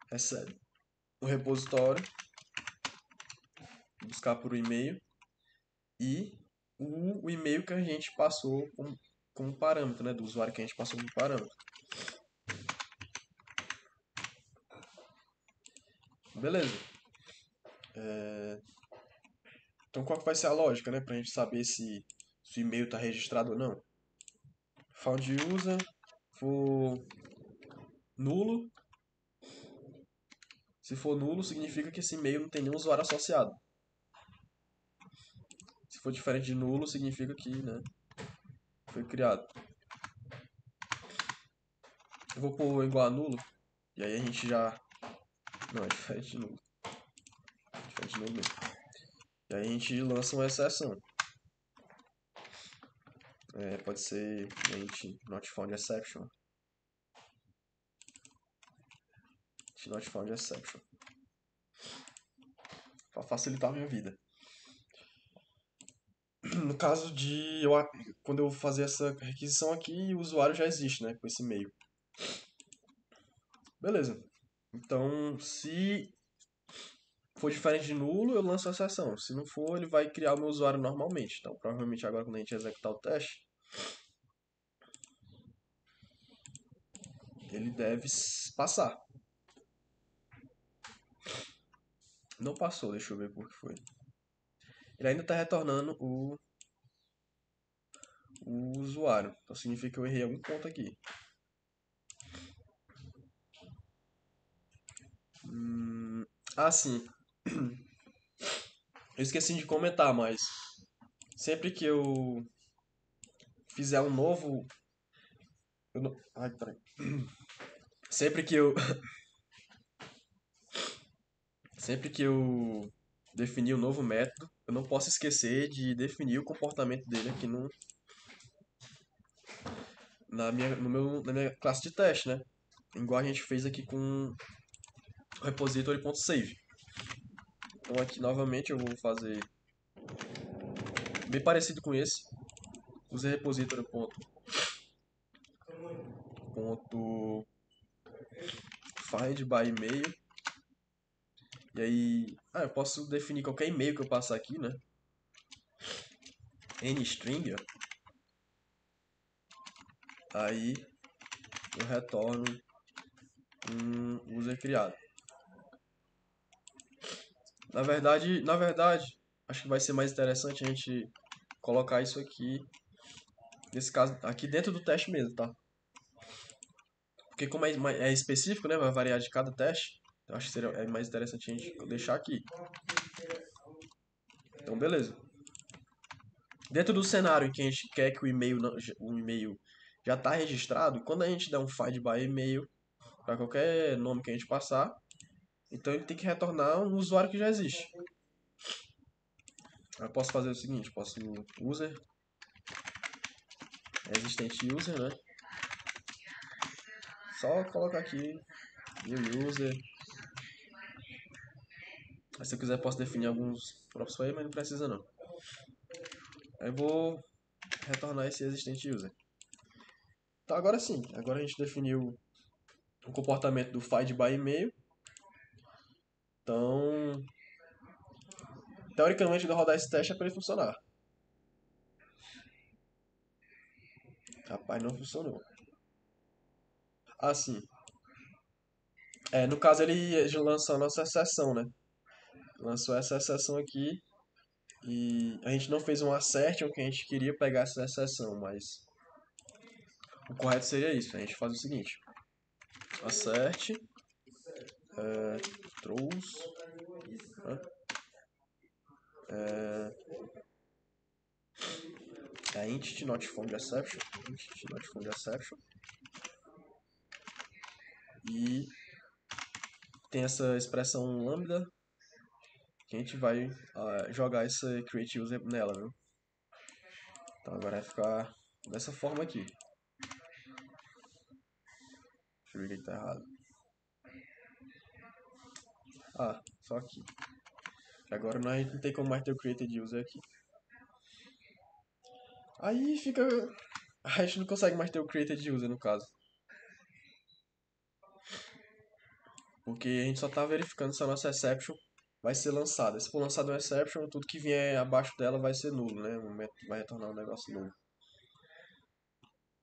S1: recebe o repositório, buscar por e-mail e o e-mail que a gente passou como parâmetro, né? Do usuário que a gente passou como parâmetro. Beleza. Então qual que vai ser a lógica, né? Pra gente saber se o e-mail está registrado ou não. Found user for nulo. Se for nulo, significa que esse e-mail não tem nenhum usuário associado. Se for diferente de nulo, significa que, né, foi criado. Eu vou pôr igual a nulo, e aí a gente já... Não, é diferente de nulo. Diferente de nulo mesmo. E aí a gente lança uma exceção. Pode ser int not found exception. Not found exception. Para facilitar a minha vida. No caso de quando eu fazer essa requisição aqui, o usuário já existe, né, com esse e-mail. Beleza. Então, se for diferente de nulo, eu lanço a exceção. Se não for, ele vai criar o meu usuário normalmente. Então, provavelmente agora quando a gente executar o teste, ele deve passar. Não passou, deixa eu ver por que foi. Ele ainda está retornando o usuário. Então significa que eu errei algum ponto aqui. Sim. Eu esqueci de comentar, mas sempre que eu fizer um novo. Eu não... Ai, peraí. Sempre que eu. Sempre que eu definir um novo método, eu não posso esquecer de definir o comportamento dele aqui na minha classe de teste, né? Igual a gente fez aqui com o repository.save. Então aqui novamente eu vou fazer bem parecido com esse. Usei repository.find by e-mail. E aí, eu posso definir qualquer e-mail que eu passar aqui, né? nstring, ó. Aí eu retorno um user criado. Na verdade, acho que vai ser mais interessante a gente colocar isso aqui, nesse caso, aqui dentro do teste mesmo, tá? Porque como é específico, né, vai variar de cada teste, eu acho que é mais interessante a gente deixar aqui. Então, beleza. Dentro do cenário em que a gente quer que o e-mail já está registrado, quando a gente der um find by e-mail para qualquer nome que a gente passar, então ele tem que retornar um usuário que já existe. Eu posso fazer o seguinte, posso user, existente user, né? Só colocar aqui new user. Aí, se eu quiser posso definir alguns props aí, mas não precisa não. Aí eu vou retornar esse existente user. Então agora sim, agora a gente definiu o comportamento do find by e-mail. Então, teoricamente, de rodar esse teste é para ele funcionar. Rapaz, não funcionou. Sim. No caso, ele lançou a nossa exceção, né? Lançou essa exceção aqui e a gente não fez um assertion que a gente queria pegar essa exceção, mas o correto seria isso. A gente faz o seguinte: assert throws entity not found exception, entity not found exception, e tem essa expressão lambda que a gente vai jogar essa create user nela, viu? Então agora vai ficar dessa forma aqui. Deixa eu ver o que tá errado. Só aqui. Agora nós não tem como mais ter o created user aqui. Aí fica. A gente não consegue mais ter o created user no caso. Porque a gente só tá verificando se a nossa exception vai ser lançada. Se for lançado uma exception, tudo que vier abaixo dela vai ser nulo, né? O método vai retornar um negócio nulo.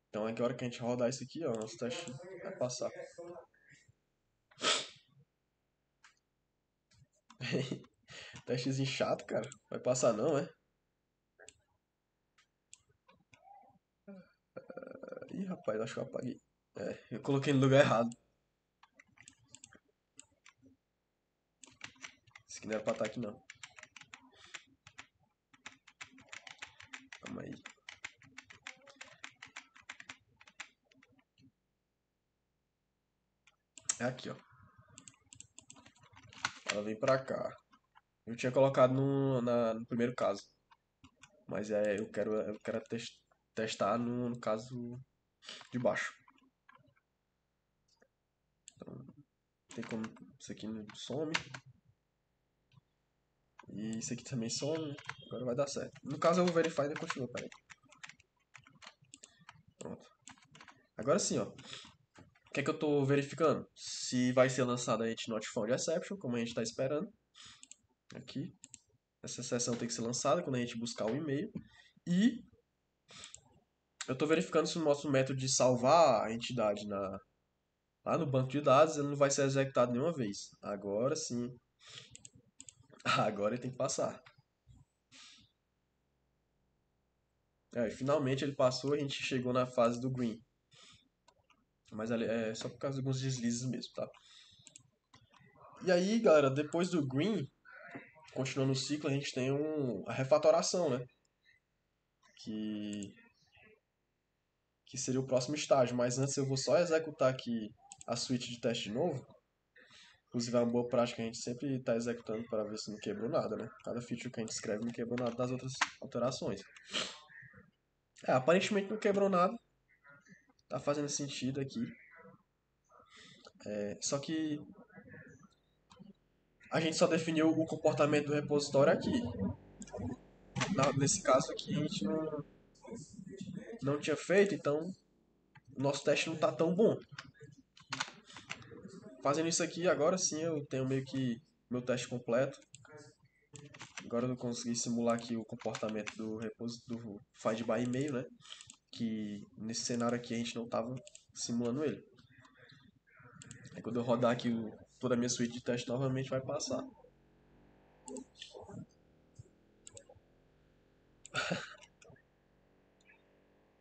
S1: Então, agora que a gente rodar isso aqui, ó, nosso teste vai passar. Testezinho chato, cara. Vai passar não, é? Ih, rapaz, acho que eu apaguei. Eu coloquei no lugar errado. Isso aqui não era pra estar aqui, não. Calma aí. É aqui, ó. Ela vem pra cá. Eu tinha colocado no primeiro caso. Mas eu quero testar no caso de baixo. Então, tem como isso aqui não some. E isso aqui também some. Agora vai dar certo. No caso, o verify ainda continua, peraí. Pronto. Agora sim, ó. O que é que eu tô verificando? Se vai ser lançada a Not Found Exception, como a gente está esperando. Aqui. Essa exceção tem que ser lançada quando a gente buscar o e-mail. E eu estou verificando se o nosso método de salvar a entidade lá no banco de dados ele não vai ser executado nenhuma vez. Agora sim. Agora ele tem que passar. E finalmente ele passou, a gente chegou na fase do green. Mas é só por causa de alguns deslizes mesmo, tá? E aí, galera, depois do green, continuando o ciclo, a gente tem a refatoração, né? Que, que seria o próximo estágio. Mas antes eu vou só executar aqui a suíte de teste de novo. Inclusive é uma boa prática, a gente sempre está executando para ver se não quebrou nada, né? Cada feature que a gente escreve não quebrou nada das outras alterações. Aparentemente não quebrou nada. Tá fazendo sentido aqui. Só que a gente só definiu o comportamento do repositório aqui. Nesse caso aqui a gente não tinha feito, então o nosso teste não está tão bom. Fazendo isso aqui, agora sim eu tenho meio que meu teste completo. Agora eu consegui simular aqui o comportamento do find by e-mail, né? Que nesse cenário aqui a gente não estava simulando ele. Aí quando eu rodar aqui toda a minha suíte de teste novamente vai passar.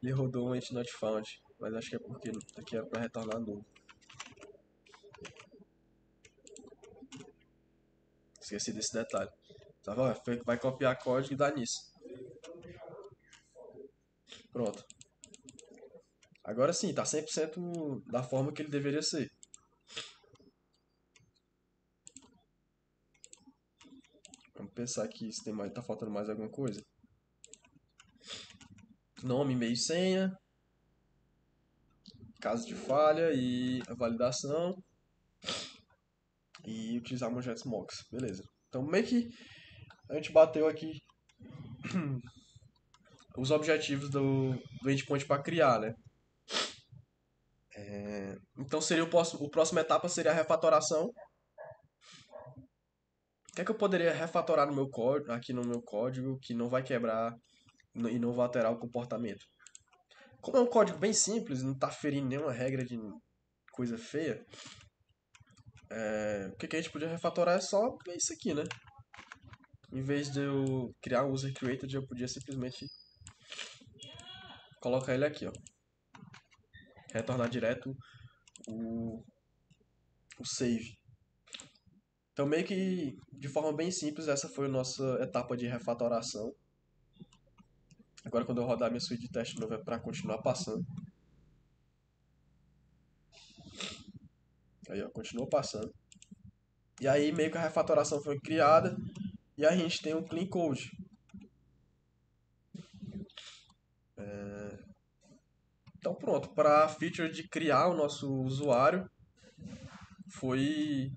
S1: Ele rodou um Ain't Not Found, mas acho que é porque aqui era para retornar novo. Esqueci desse detalhe. Tá, vai copiar código e dá nisso. Pronto. Agora sim, tá 100% da forma que ele deveria ser. Vamos pensar aqui se tá faltando mais alguma coisa. Nome, e-mail e senha. Caso de falha e a validação. E utilizar Mojetos Mocks. Beleza. Então meio que a gente bateu aqui os objetivos do endpoint para criar, né? Então seria o próximo etapa seria a refatoração. O que é que eu poderia refatorar no meu código, aqui no meu código, que não vai quebrar e não vai alterar o comportamento? Como é um código bem simples, não está ferindo nenhuma regra de coisa feia, o que a gente podia refatorar é só isso aqui, né? Em vez de eu criar um user created, eu podia simplesmente colocar ele aqui, ó. Retornar direto o, o save. Então, meio que de forma bem simples, essa foi a nossa etapa de refatoração. Agora, quando eu rodar minha suite de teste de novo, é para continuar passando. Aí, ó, continuou passando. E aí, meio que a refatoração foi criada e a gente tem um clean code. Então, pronto. Para a feature de criar o nosso usuário, foi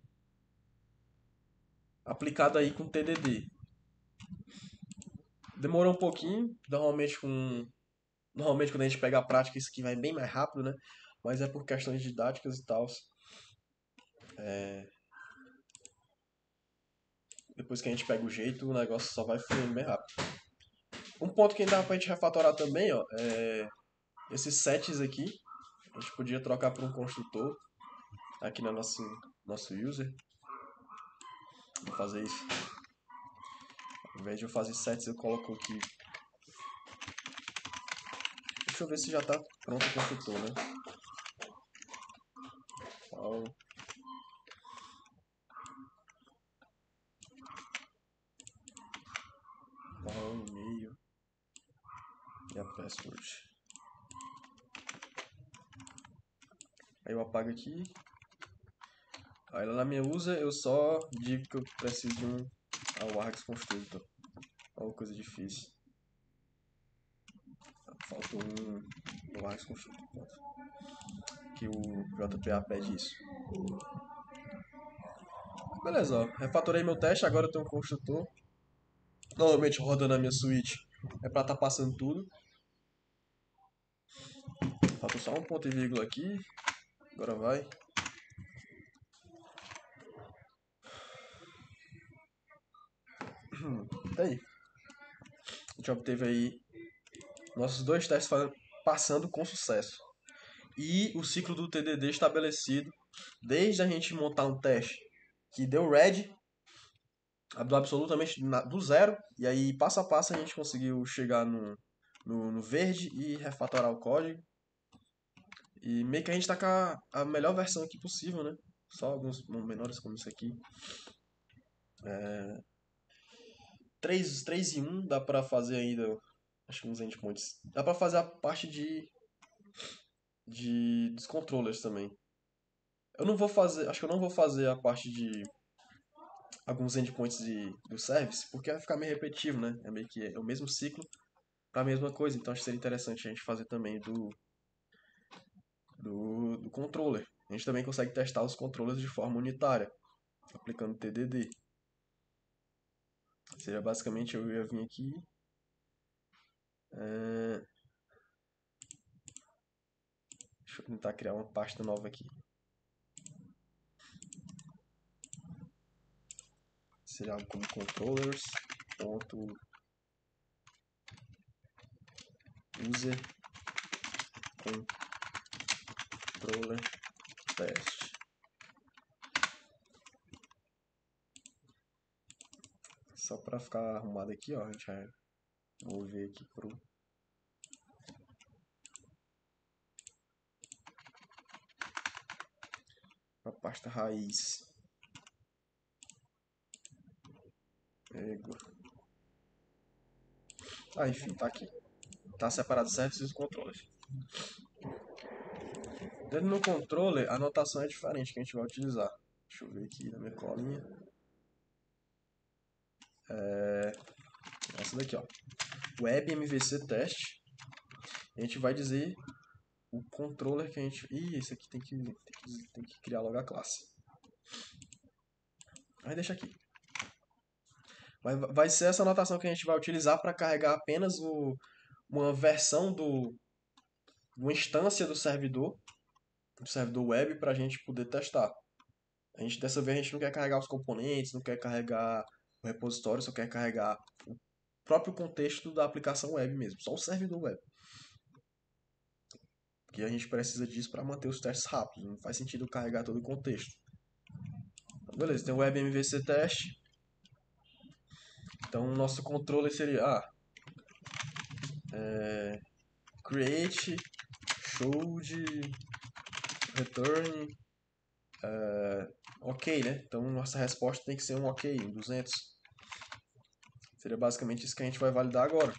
S1: aplicado aí com TDD. Demorou um pouquinho, normalmente quando a gente pega a prática isso aqui vai bem mais rápido, né? Mas é por questões didáticas e tal. Depois que a gente pega o jeito, o negócio só vai fluindo bem rápido. Um ponto que ainda dá pra gente refatorar também, ó, é esses sets aqui. A gente podia trocar por um construtor aqui no nosso user. Vou fazer isso. Ao invés de eu fazer sets, eu coloco aqui. Deixa eu ver se já tá pronto o construtor, né? Qual o e-mail e a password. Aí eu apago aqui. Aí lá na minha user eu só digo que eu preciso de um Args Constructor. Alguma coisa difícil. Falta no Args Construtor. Que o JPA pede isso. Beleza, ó. Refatorei meu teste, agora eu tenho um construtor. Normalmente rodando a minha suíte é pra tá passando tudo. Falta só um ponto e vírgula aqui. Agora vai. Tá aí. A gente obteve aí nossos dois testes passando com sucesso. E o ciclo do TDD estabelecido desde a gente montar um teste que deu red, do absolutamente do zero, e aí passo a passo a gente conseguiu chegar no verde e refatorar o código. E meio que a gente tá com a melhor versão aqui possível, né? Só alguns menores como isso aqui. 3 e 1 dá pra fazer ainda, acho que uns endpoints. Dá pra fazer a parte dos controllers também. Eu não vou fazer, acho que eu não vou fazer a parte de alguns endpoints do service, porque vai ficar meio repetitivo, né? É meio que é o mesmo ciclo para a mesma coisa. Então acho que seria interessante a gente fazer também do controller. A gente também consegue testar os controllers de forma unitária, aplicando TDD. Seria basicamente, eu ia vir aqui. Deixa eu tentar criar uma pasta nova aqui. Seria algo como controllers. User controller test. Só para ficar arrumado aqui, ó, a gente vai mover aqui a pasta raiz. Ego. Enfim, tá aqui. Tá separado services e controllers. Dentro do meu controller, a notação é diferente que a gente vai utilizar. Deixa eu ver aqui na minha colinha. Essa daqui, ó. Web MVC test. A gente vai dizer o controller que a gente... esse aqui tem que criar logo a classe. Aí deixa aqui. Vai ser essa anotação que a gente vai utilizar para carregar apenas uma versão uma instância do servidor web, para a gente poder testar. Dessa vez a gente não quer carregar os componentes, não quer carregar o repositório, só quer carregar o próprio contexto da aplicação web mesmo, só o servidor web. Porque a gente precisa disso para manter os testes rápidos, não faz sentido carregar todo o contexto. Então, beleza, tem o web MVC test. Então o nosso controller seria create, showed, return, ok, né? Então nossa resposta tem que ser um ok, um 200. Seria basicamente isso que a gente vai validar agora.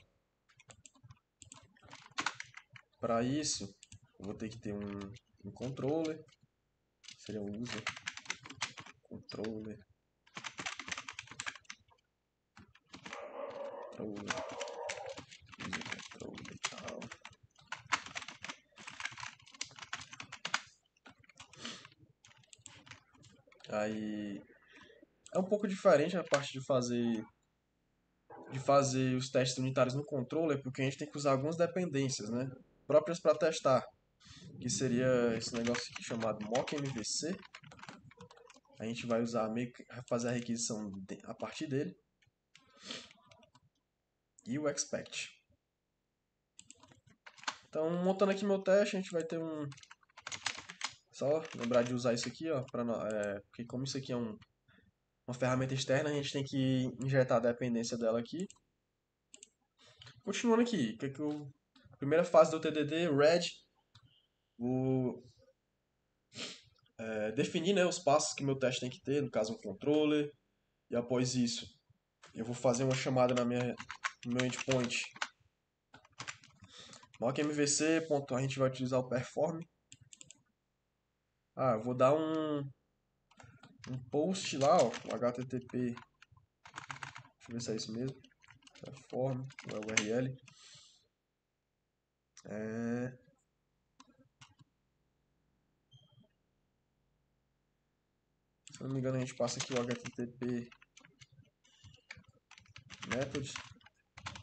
S1: Para isso, eu vou ter que ter um controller. Seria um user controller. User controller e tal. Aí é um pouco diferente a parte de fazer os testes unitários no controller, porque a gente tem que usar algumas dependências, né? Próprias para testar, que seria esse negócio aqui chamado mock-mvc. A gente vai usar fazer a requisição a partir dele. E o expect. Então, montando aqui meu teste, a gente vai ter só lembrar de usar isso aqui, ó, porque como isso aqui é uma ferramenta externa, a gente tem que injetar a dependência dela aqui. Continuando aqui, primeira fase do TDD, red, definir, né, os passos que meu teste tem que ter, no caso um controller, e após isso eu vou fazer uma chamada no meu endpoint mock-mvc, a gente vai utilizar o perform. Eu vou dar um post lá, ó, um http, deixa eu ver se é isso mesmo, perform, URL, É, se não me engano, a gente passa aqui o http methods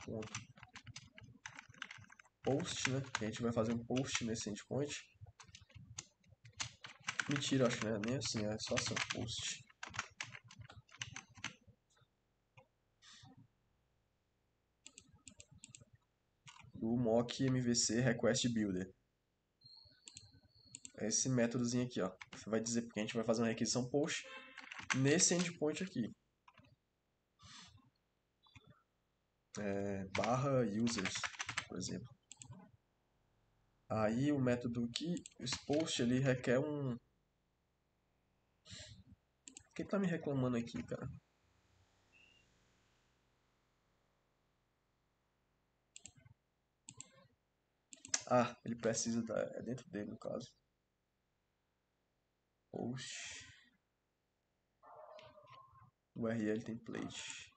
S1: ponto post, né? Que a gente vai fazer um post nesse endpoint. Mentira, acho que não é nem assim, é só assim, post. Do mock MVC request builder. É esse métodozinho aqui, ó. Você vai dizer porque a gente vai fazer uma requisição post nesse endpoint aqui. Barra users, por exemplo. Aí o método aqui, esse post, ele requer um... Quem tá me reclamando aqui, cara? Ah, ele precisa da... É dentro dele, no caso. Post. URL template.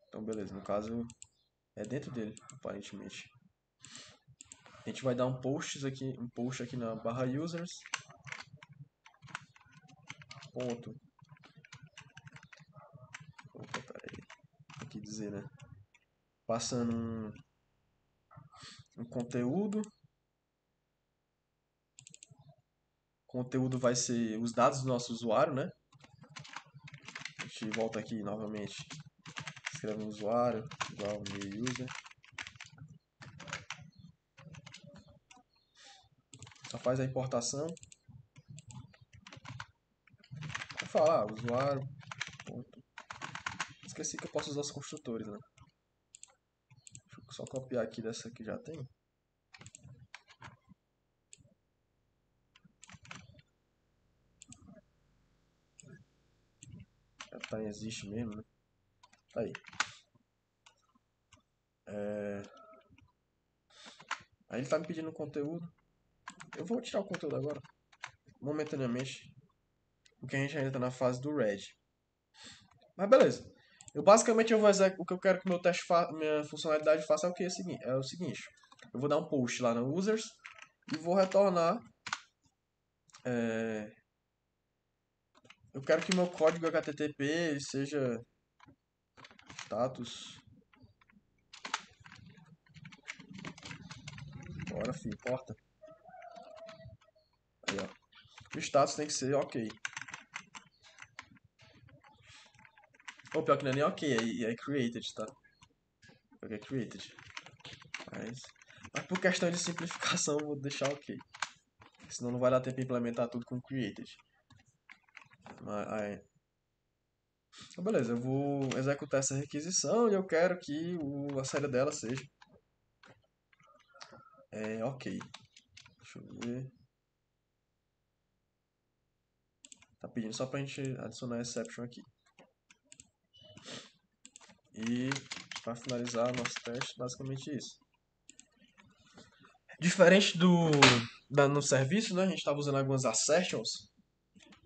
S1: Então, beleza. No caso, é dentro dele, aparentemente. A gente vai dar um post aqui na barra users. Ponto. Opa, peraí. Tem que dizer, né? Passando um conteúdo. O conteúdo vai ser os dados do nosso usuário, né? A gente volta aqui novamente. Escreve um usuário igual new user. Só faz a importação. Vou falar, usuário. Ponto. Esqueci que eu posso usar os construtores, né? Deixa eu só copiar aqui dessa que já tem. Já tá, existe mesmo, né? Tá aí. Aí ele tá me pedindo conteúdo. Eu vou tirar o conteúdo agora, momentaneamente, porque a gente ainda tá na fase do red. Mas beleza. Eu basicamente eu vou o que eu quero que meu teste minha funcionalidade faça é o seguinte. Eu vou dar um post lá no users e vou retornar. é, Eu quero que meu código HTTP seja status. Bora, filho, importa. Aí, ó. O status tem que ser ok. Ou pior que não é nem ok, é created, tá? Porque é created. Mas, mas por questão de simplificação eu vou deixar ok. Senão não vai dar tempo de implementar tudo com created. Mas, aí, então, beleza, eu vou executar essa requisição e eu quero que a saída dela seja ok. Deixa eu ver. Tá pedindo só pra gente adicionar exception aqui. E para finalizar nosso teste, basicamente isso. Diferente no serviço, né? A gente estava usando algumas assertions,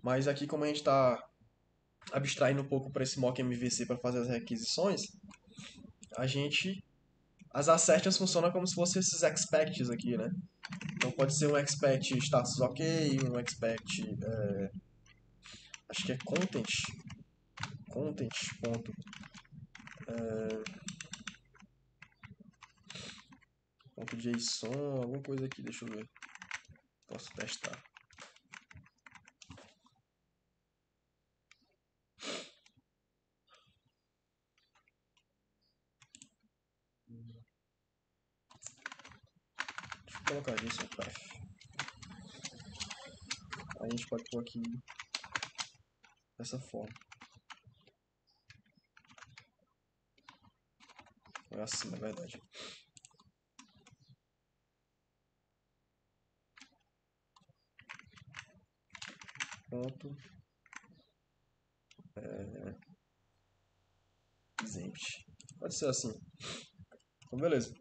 S1: mas aqui como a gente está abstraindo um pouco para esse mock MVC para fazer as requisições, a gente as assertions funcionam como se fossem esses expects aqui, né? Então pode ser um expect status ok, um expect acho que é content ponto ponto JSON, alguma coisa aqui, deixa eu ver. Posso testar. Deixa eu colocar JSON path. Aí a gente pode pôr aqui dessa forma. É assim, na verdade. Ponto exempt. Pode ser assim. Então, beleza.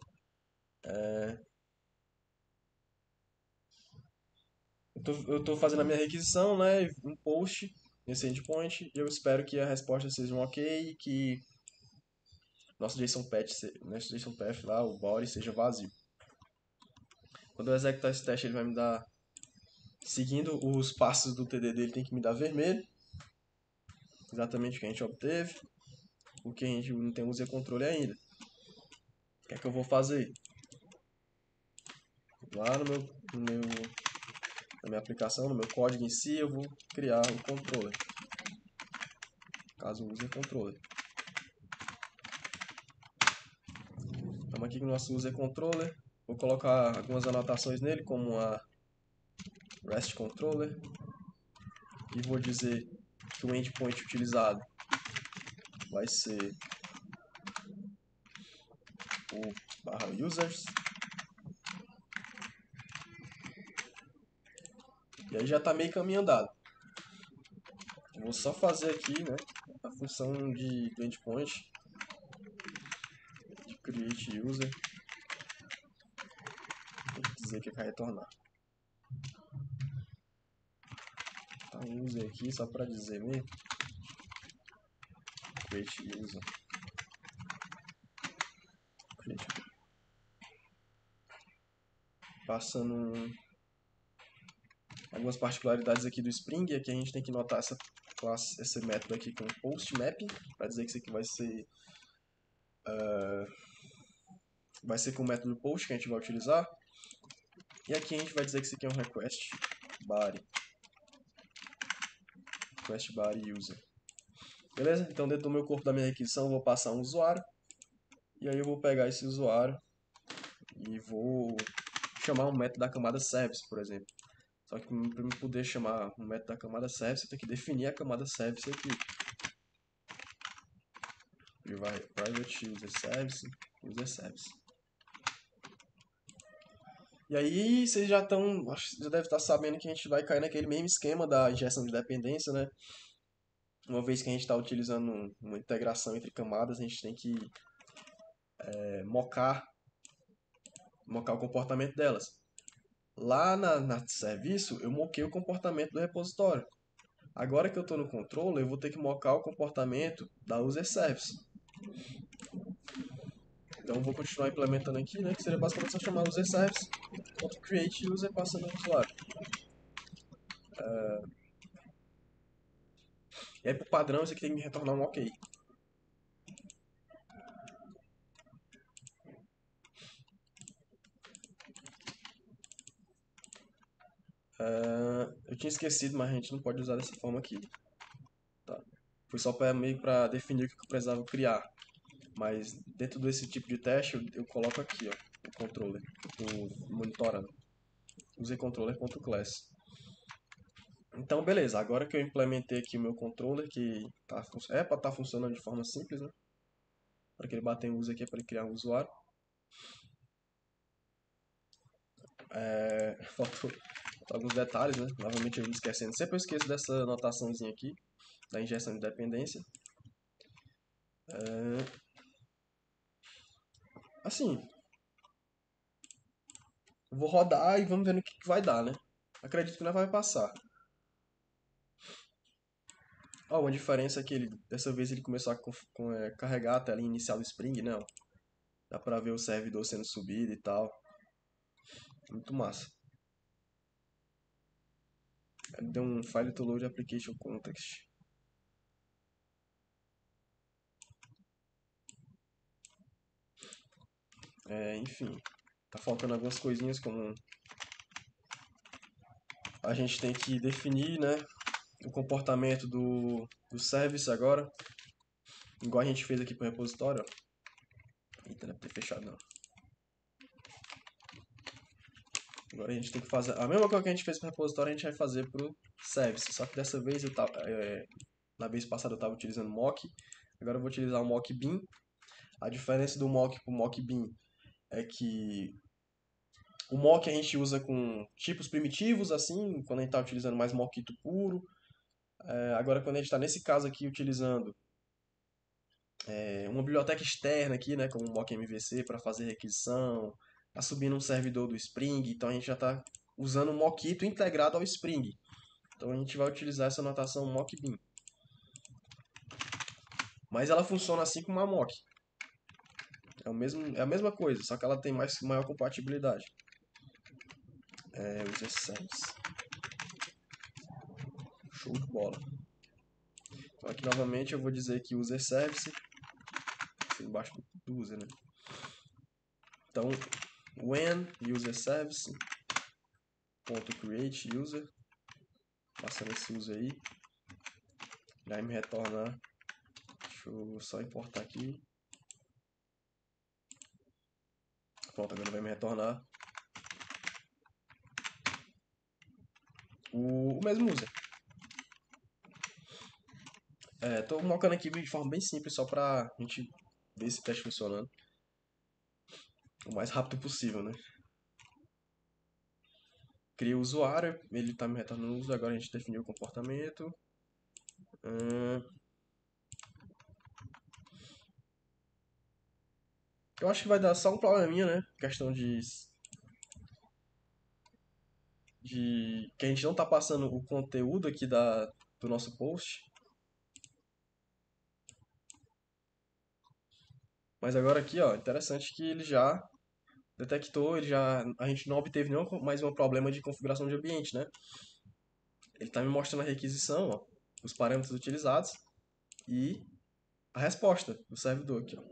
S1: Eu tô fazendo a minha requisição, né? Um post nesse endpoint. E eu espero que a resposta seja um ok, que nosso JSON path lá, o body, seja vazio. Quando eu executar esse teste, ele vai me dar, seguindo os passos do TDD, ele tem que me dar vermelho, exatamente o que a gente obteve, porque a gente não tem user controle ainda. O que é que eu vou fazer? Lá na minha aplicação, no meu código em si, eu vou criar o controller, caso use controller. Estamos aqui com o nosso user controller. Vou colocar algumas anotações nele, como a REST controller, e vou dizer que o endpoint utilizado vai ser o /users. E aí já está meio caminho andado. Vou só fazer aqui, né, a função do endpoint de create user. Vou dizer que vai retornar. Tá um user aqui só para dizer mesmo. Create user. Passando algumas particularidades aqui do Spring. Aqui a gente tem que notar essa classe, esse método aqui com post mapping, para dizer que isso aqui vai ser com o método post que a gente vai utilizar. E aqui a gente vai dizer que isso aqui é um request body user. Beleza? Então dentro do meu corpo da minha requisição eu vou passar um usuário. E aí eu vou pegar esse usuário e vou chamar um método da camada service, por exemplo. Só que para eu poder chamar um método da camada service, eu tenho que definir a camada service aqui. Private user service. E aí vocês já devem estar sabendo que a gente vai cair naquele mesmo esquema da injeção de dependência, né? Uma vez que a gente está utilizando uma integração entre camadas, a gente tem que mocar o comportamento delas. Lá na serviço, eu moquei o comportamento do repositório. Agora que eu estou no controller, eu vou ter que mocar o comportamento da user service. Então eu vou continuar implementando aqui, né, que seria basicamente só chamar user service, .create user passando no usuário. E aí, por padrão, isso aqui tem que me retornar um OK. Eu tinha esquecido, mas a gente não pode usar dessa forma aqui. Tá. Foi só meio para definir o que eu precisava criar. Mas dentro desse tipo de teste, eu coloco aqui, ó, o controller, o monitorando. Usei controller.class. Então, beleza. Agora que eu implementei aqui o meu controller, que é para estar funcionando de forma simples, né? Para que ele bater em user aqui, para ele criar um usuário. Faltou alguns detalhes, né? Novamente eu me esquecendo. Sempre eu esqueço dessa anotaçãozinha aqui, da injeção de dependência. Assim, eu vou rodar e vamos ver no que vai dar, né? Acredito que não vai passar. Uma diferença é que dessa vez ele começou a carregar a tela inicial do Spring, né? Dá pra ver o servidor sendo subido e tal. Muito massa. Ele deu um file to load application context. Enfim, tá faltando algumas coisinhas, como a gente tem que definir, né, o comportamento do service agora, igual a gente fez aqui pro repositório. Eita, não é pra ter fechado não. Agora a gente tem que fazer a mesma coisa que a gente fez pro repositório, a gente vai fazer pro service. Só que dessa vez na vez passada eu estava utilizando mock, agora eu vou utilizar o mock bin. A diferença do mock pro mock bin é que o mock a gente usa com tipos primitivos, assim, quando a gente está utilizando mais mockito puro. Agora, quando a gente está nesse caso aqui utilizando uma biblioteca externa aqui, né, como o mock MVC para fazer requisição, está subindo um servidor do Spring, então a gente já está usando o mockito integrado ao Spring. Então a gente vai utilizar essa notação mock bin. Mas ela funciona assim como uma mock. É a mesma coisa, só que ela tem maior compatibilidade. User service. Show de bola. Então aqui novamente eu vou dizer que user service, embaixo do user, né? Então, when user service ponto create user, passando esse user aí, vai me retornar. Deixa eu só importar aqui. Pronto, agora vai me retornar o mesmo user. Tô colocando aqui de forma bem simples, só pra gente ver esse teste funcionando o mais rápido possível, né? Criei o usuário, ele tá me retornando o user, agora a gente definiu o comportamento. Eu acho que vai dar só um probleminha, né? Questão de que a gente não tá passando o conteúdo aqui do nosso post. Mas agora aqui, ó, interessante que ele já detectou, a gente não obteve nenhum mais um problema de configuração de ambiente, né? Ele está me mostrando a requisição, ó, os parâmetros utilizados e a resposta do servidor aqui, ó.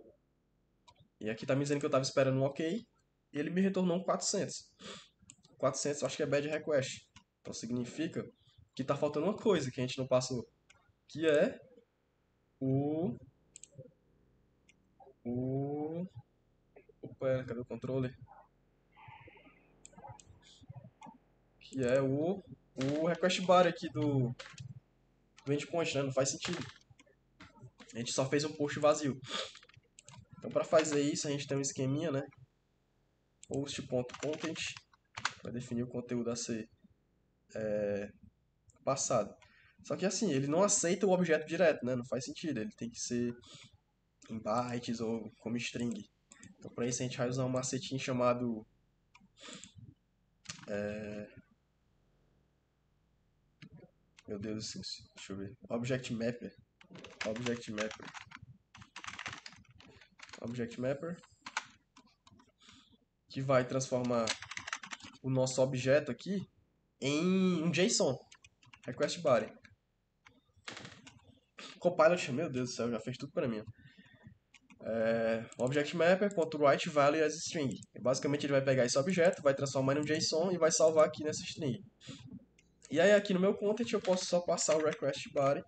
S1: E aqui está me dizendo que eu estava esperando um OK e ele me retornou um 400. 400 eu acho que é bad request. Então significa que está faltando uma coisa que a gente não passou, que é o o opa, cadê o controller? Que é o request bar aqui do endpoint, né? Não faz sentido. A gente só fez um post vazio. Então, para fazer isso, a gente tem um esqueminha, né? Post.content para definir o conteúdo a ser passado. Só que assim, ele não aceita o objeto direto, né? Não faz sentido. Ele tem que ser em bytes ou como string. Então, para isso, a gente vai usar um macetinho chamado meu Deus, deixa eu ver. Object Mapper. Object Mapper. Object Mapper. Que vai transformar o nosso objeto aqui em um JSON. Request body. Copilot, meu Deus do céu, já fez tudo para mim. Object Mapper.write value as string. Basicamente ele vai pegar esse objeto, vai transformar em um JSON e vai salvar aqui nessa string. E aí aqui no meu content eu posso só passar o request body.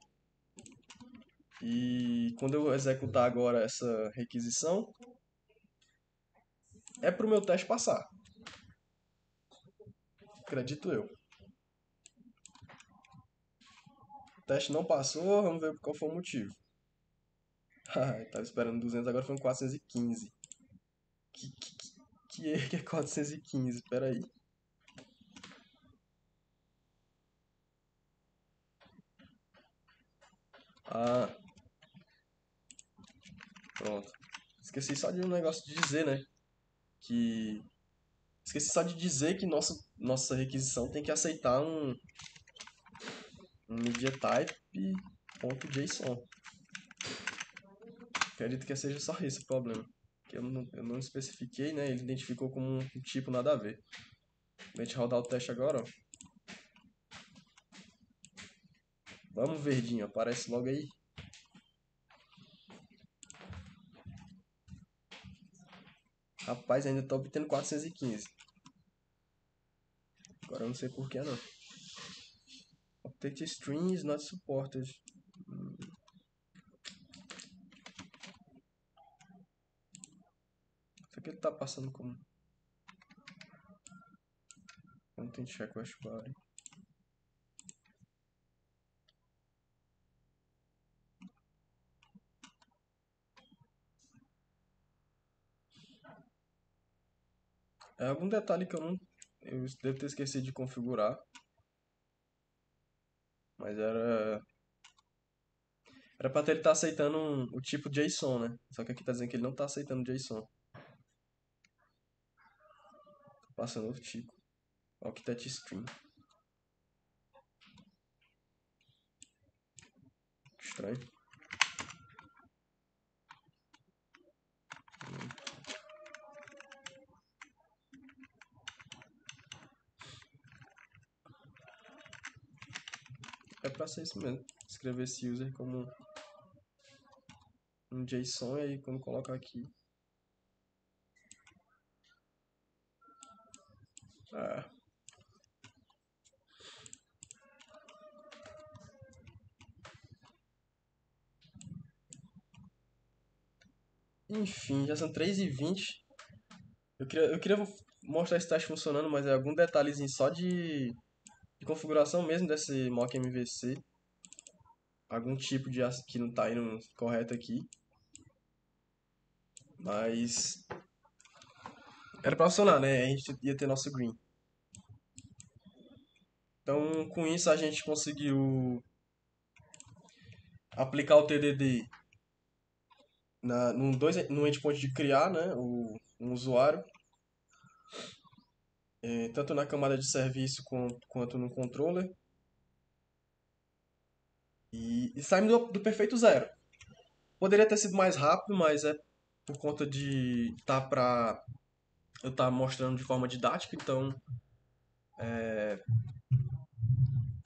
S1: E quando eu executar agora essa requisição, é para o meu teste passar. Acredito eu. O teste não passou, vamos ver qual foi o motivo. Tava esperando 200, agora foi um 415. Que é 415? Espera aí. Ah, pronto. Esqueci só de um negócio de dizer, né? Que Esqueci só de dizer que nossa requisição tem que aceitar um mediatype.json. Acredito que seja só esse o problema. Que eu não especifiquei, né? Ele identificou como um tipo nada a ver. A gente rodar o teste agora, ó. Vamos, verdinho, aparece logo aí. Rapaz, ainda tô obtendo 415. Agora eu não sei por que não. Update strings not supported. Isso aqui ele tá passando como content request body. É algum detalhe que eu devo ter esquecido de configurar. Mas era pra ele estar aceitando o tipo JSON, né? Só que aqui tá dizendo que ele não tá aceitando JSON. Tô passando outro tipo. Octet string. Estranho. é pra ser isso mesmo. Escrever esse user como um JSON e aí quando colocar aqui. Ah, enfim, já são 3h20. Eu queria mostrar esse teste funcionando, mas é algum detalhezinho só de configuração mesmo desse mock MVC. Algum tipo de que não tá indo correto aqui. Mas era pra funcionar, né? A gente ia ter nosso green. Então, com isso, a gente conseguiu aplicar o TDD no endpoint de criar, né? Um usuário. Tanto na camada de serviço quanto no controller. E saímos do perfeito zero. Poderia ter sido mais rápido, mas é por conta de eu estar mostrando de forma didática, então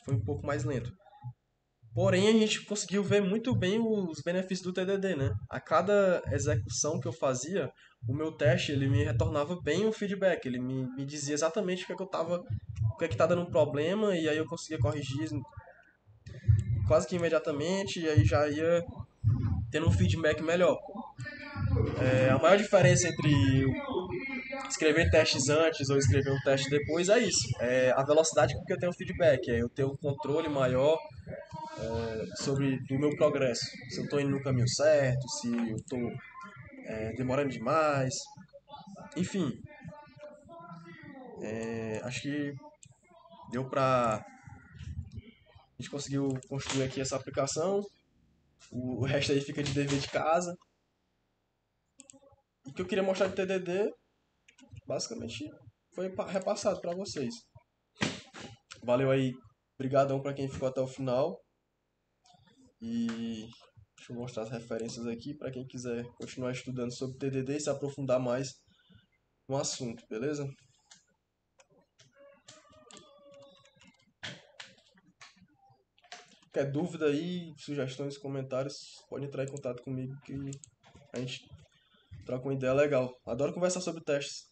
S1: foi um pouco mais lento. Porém, a gente conseguiu ver muito bem os benefícios do TDD, né? A cada execução que eu fazia, o meu teste ele me retornava bem um feedback, ele me dizia exatamente o que é que eu tava, o que é que tá dando um problema e aí eu conseguia corrigir quase que imediatamente e aí já ia tendo um feedback melhor. A maior diferença entre escrever testes antes ou escrever um teste depois é isso. É a velocidade com que eu tenho feedback. É eu ter um controle maior sobre o meu progresso. Se eu estou indo no caminho certo, se eu estou demorando demais. Enfim, acho que deu pra. A gente conseguiu construir aqui essa aplicação. O resto aí fica de dever de casa. E o que eu queria mostrar de TDD, basicamente, foi repassado para vocês. Valeu aí, brigadão para quem ficou até o final. E deixa eu mostrar as referências aqui para quem quiser continuar estudando sobre TDD e se aprofundar mais no assunto, beleza? Qualquer dúvida aí, sugestões, comentários, pode entrar em contato comigo que a gente troca uma ideia legal. Adoro conversar sobre testes.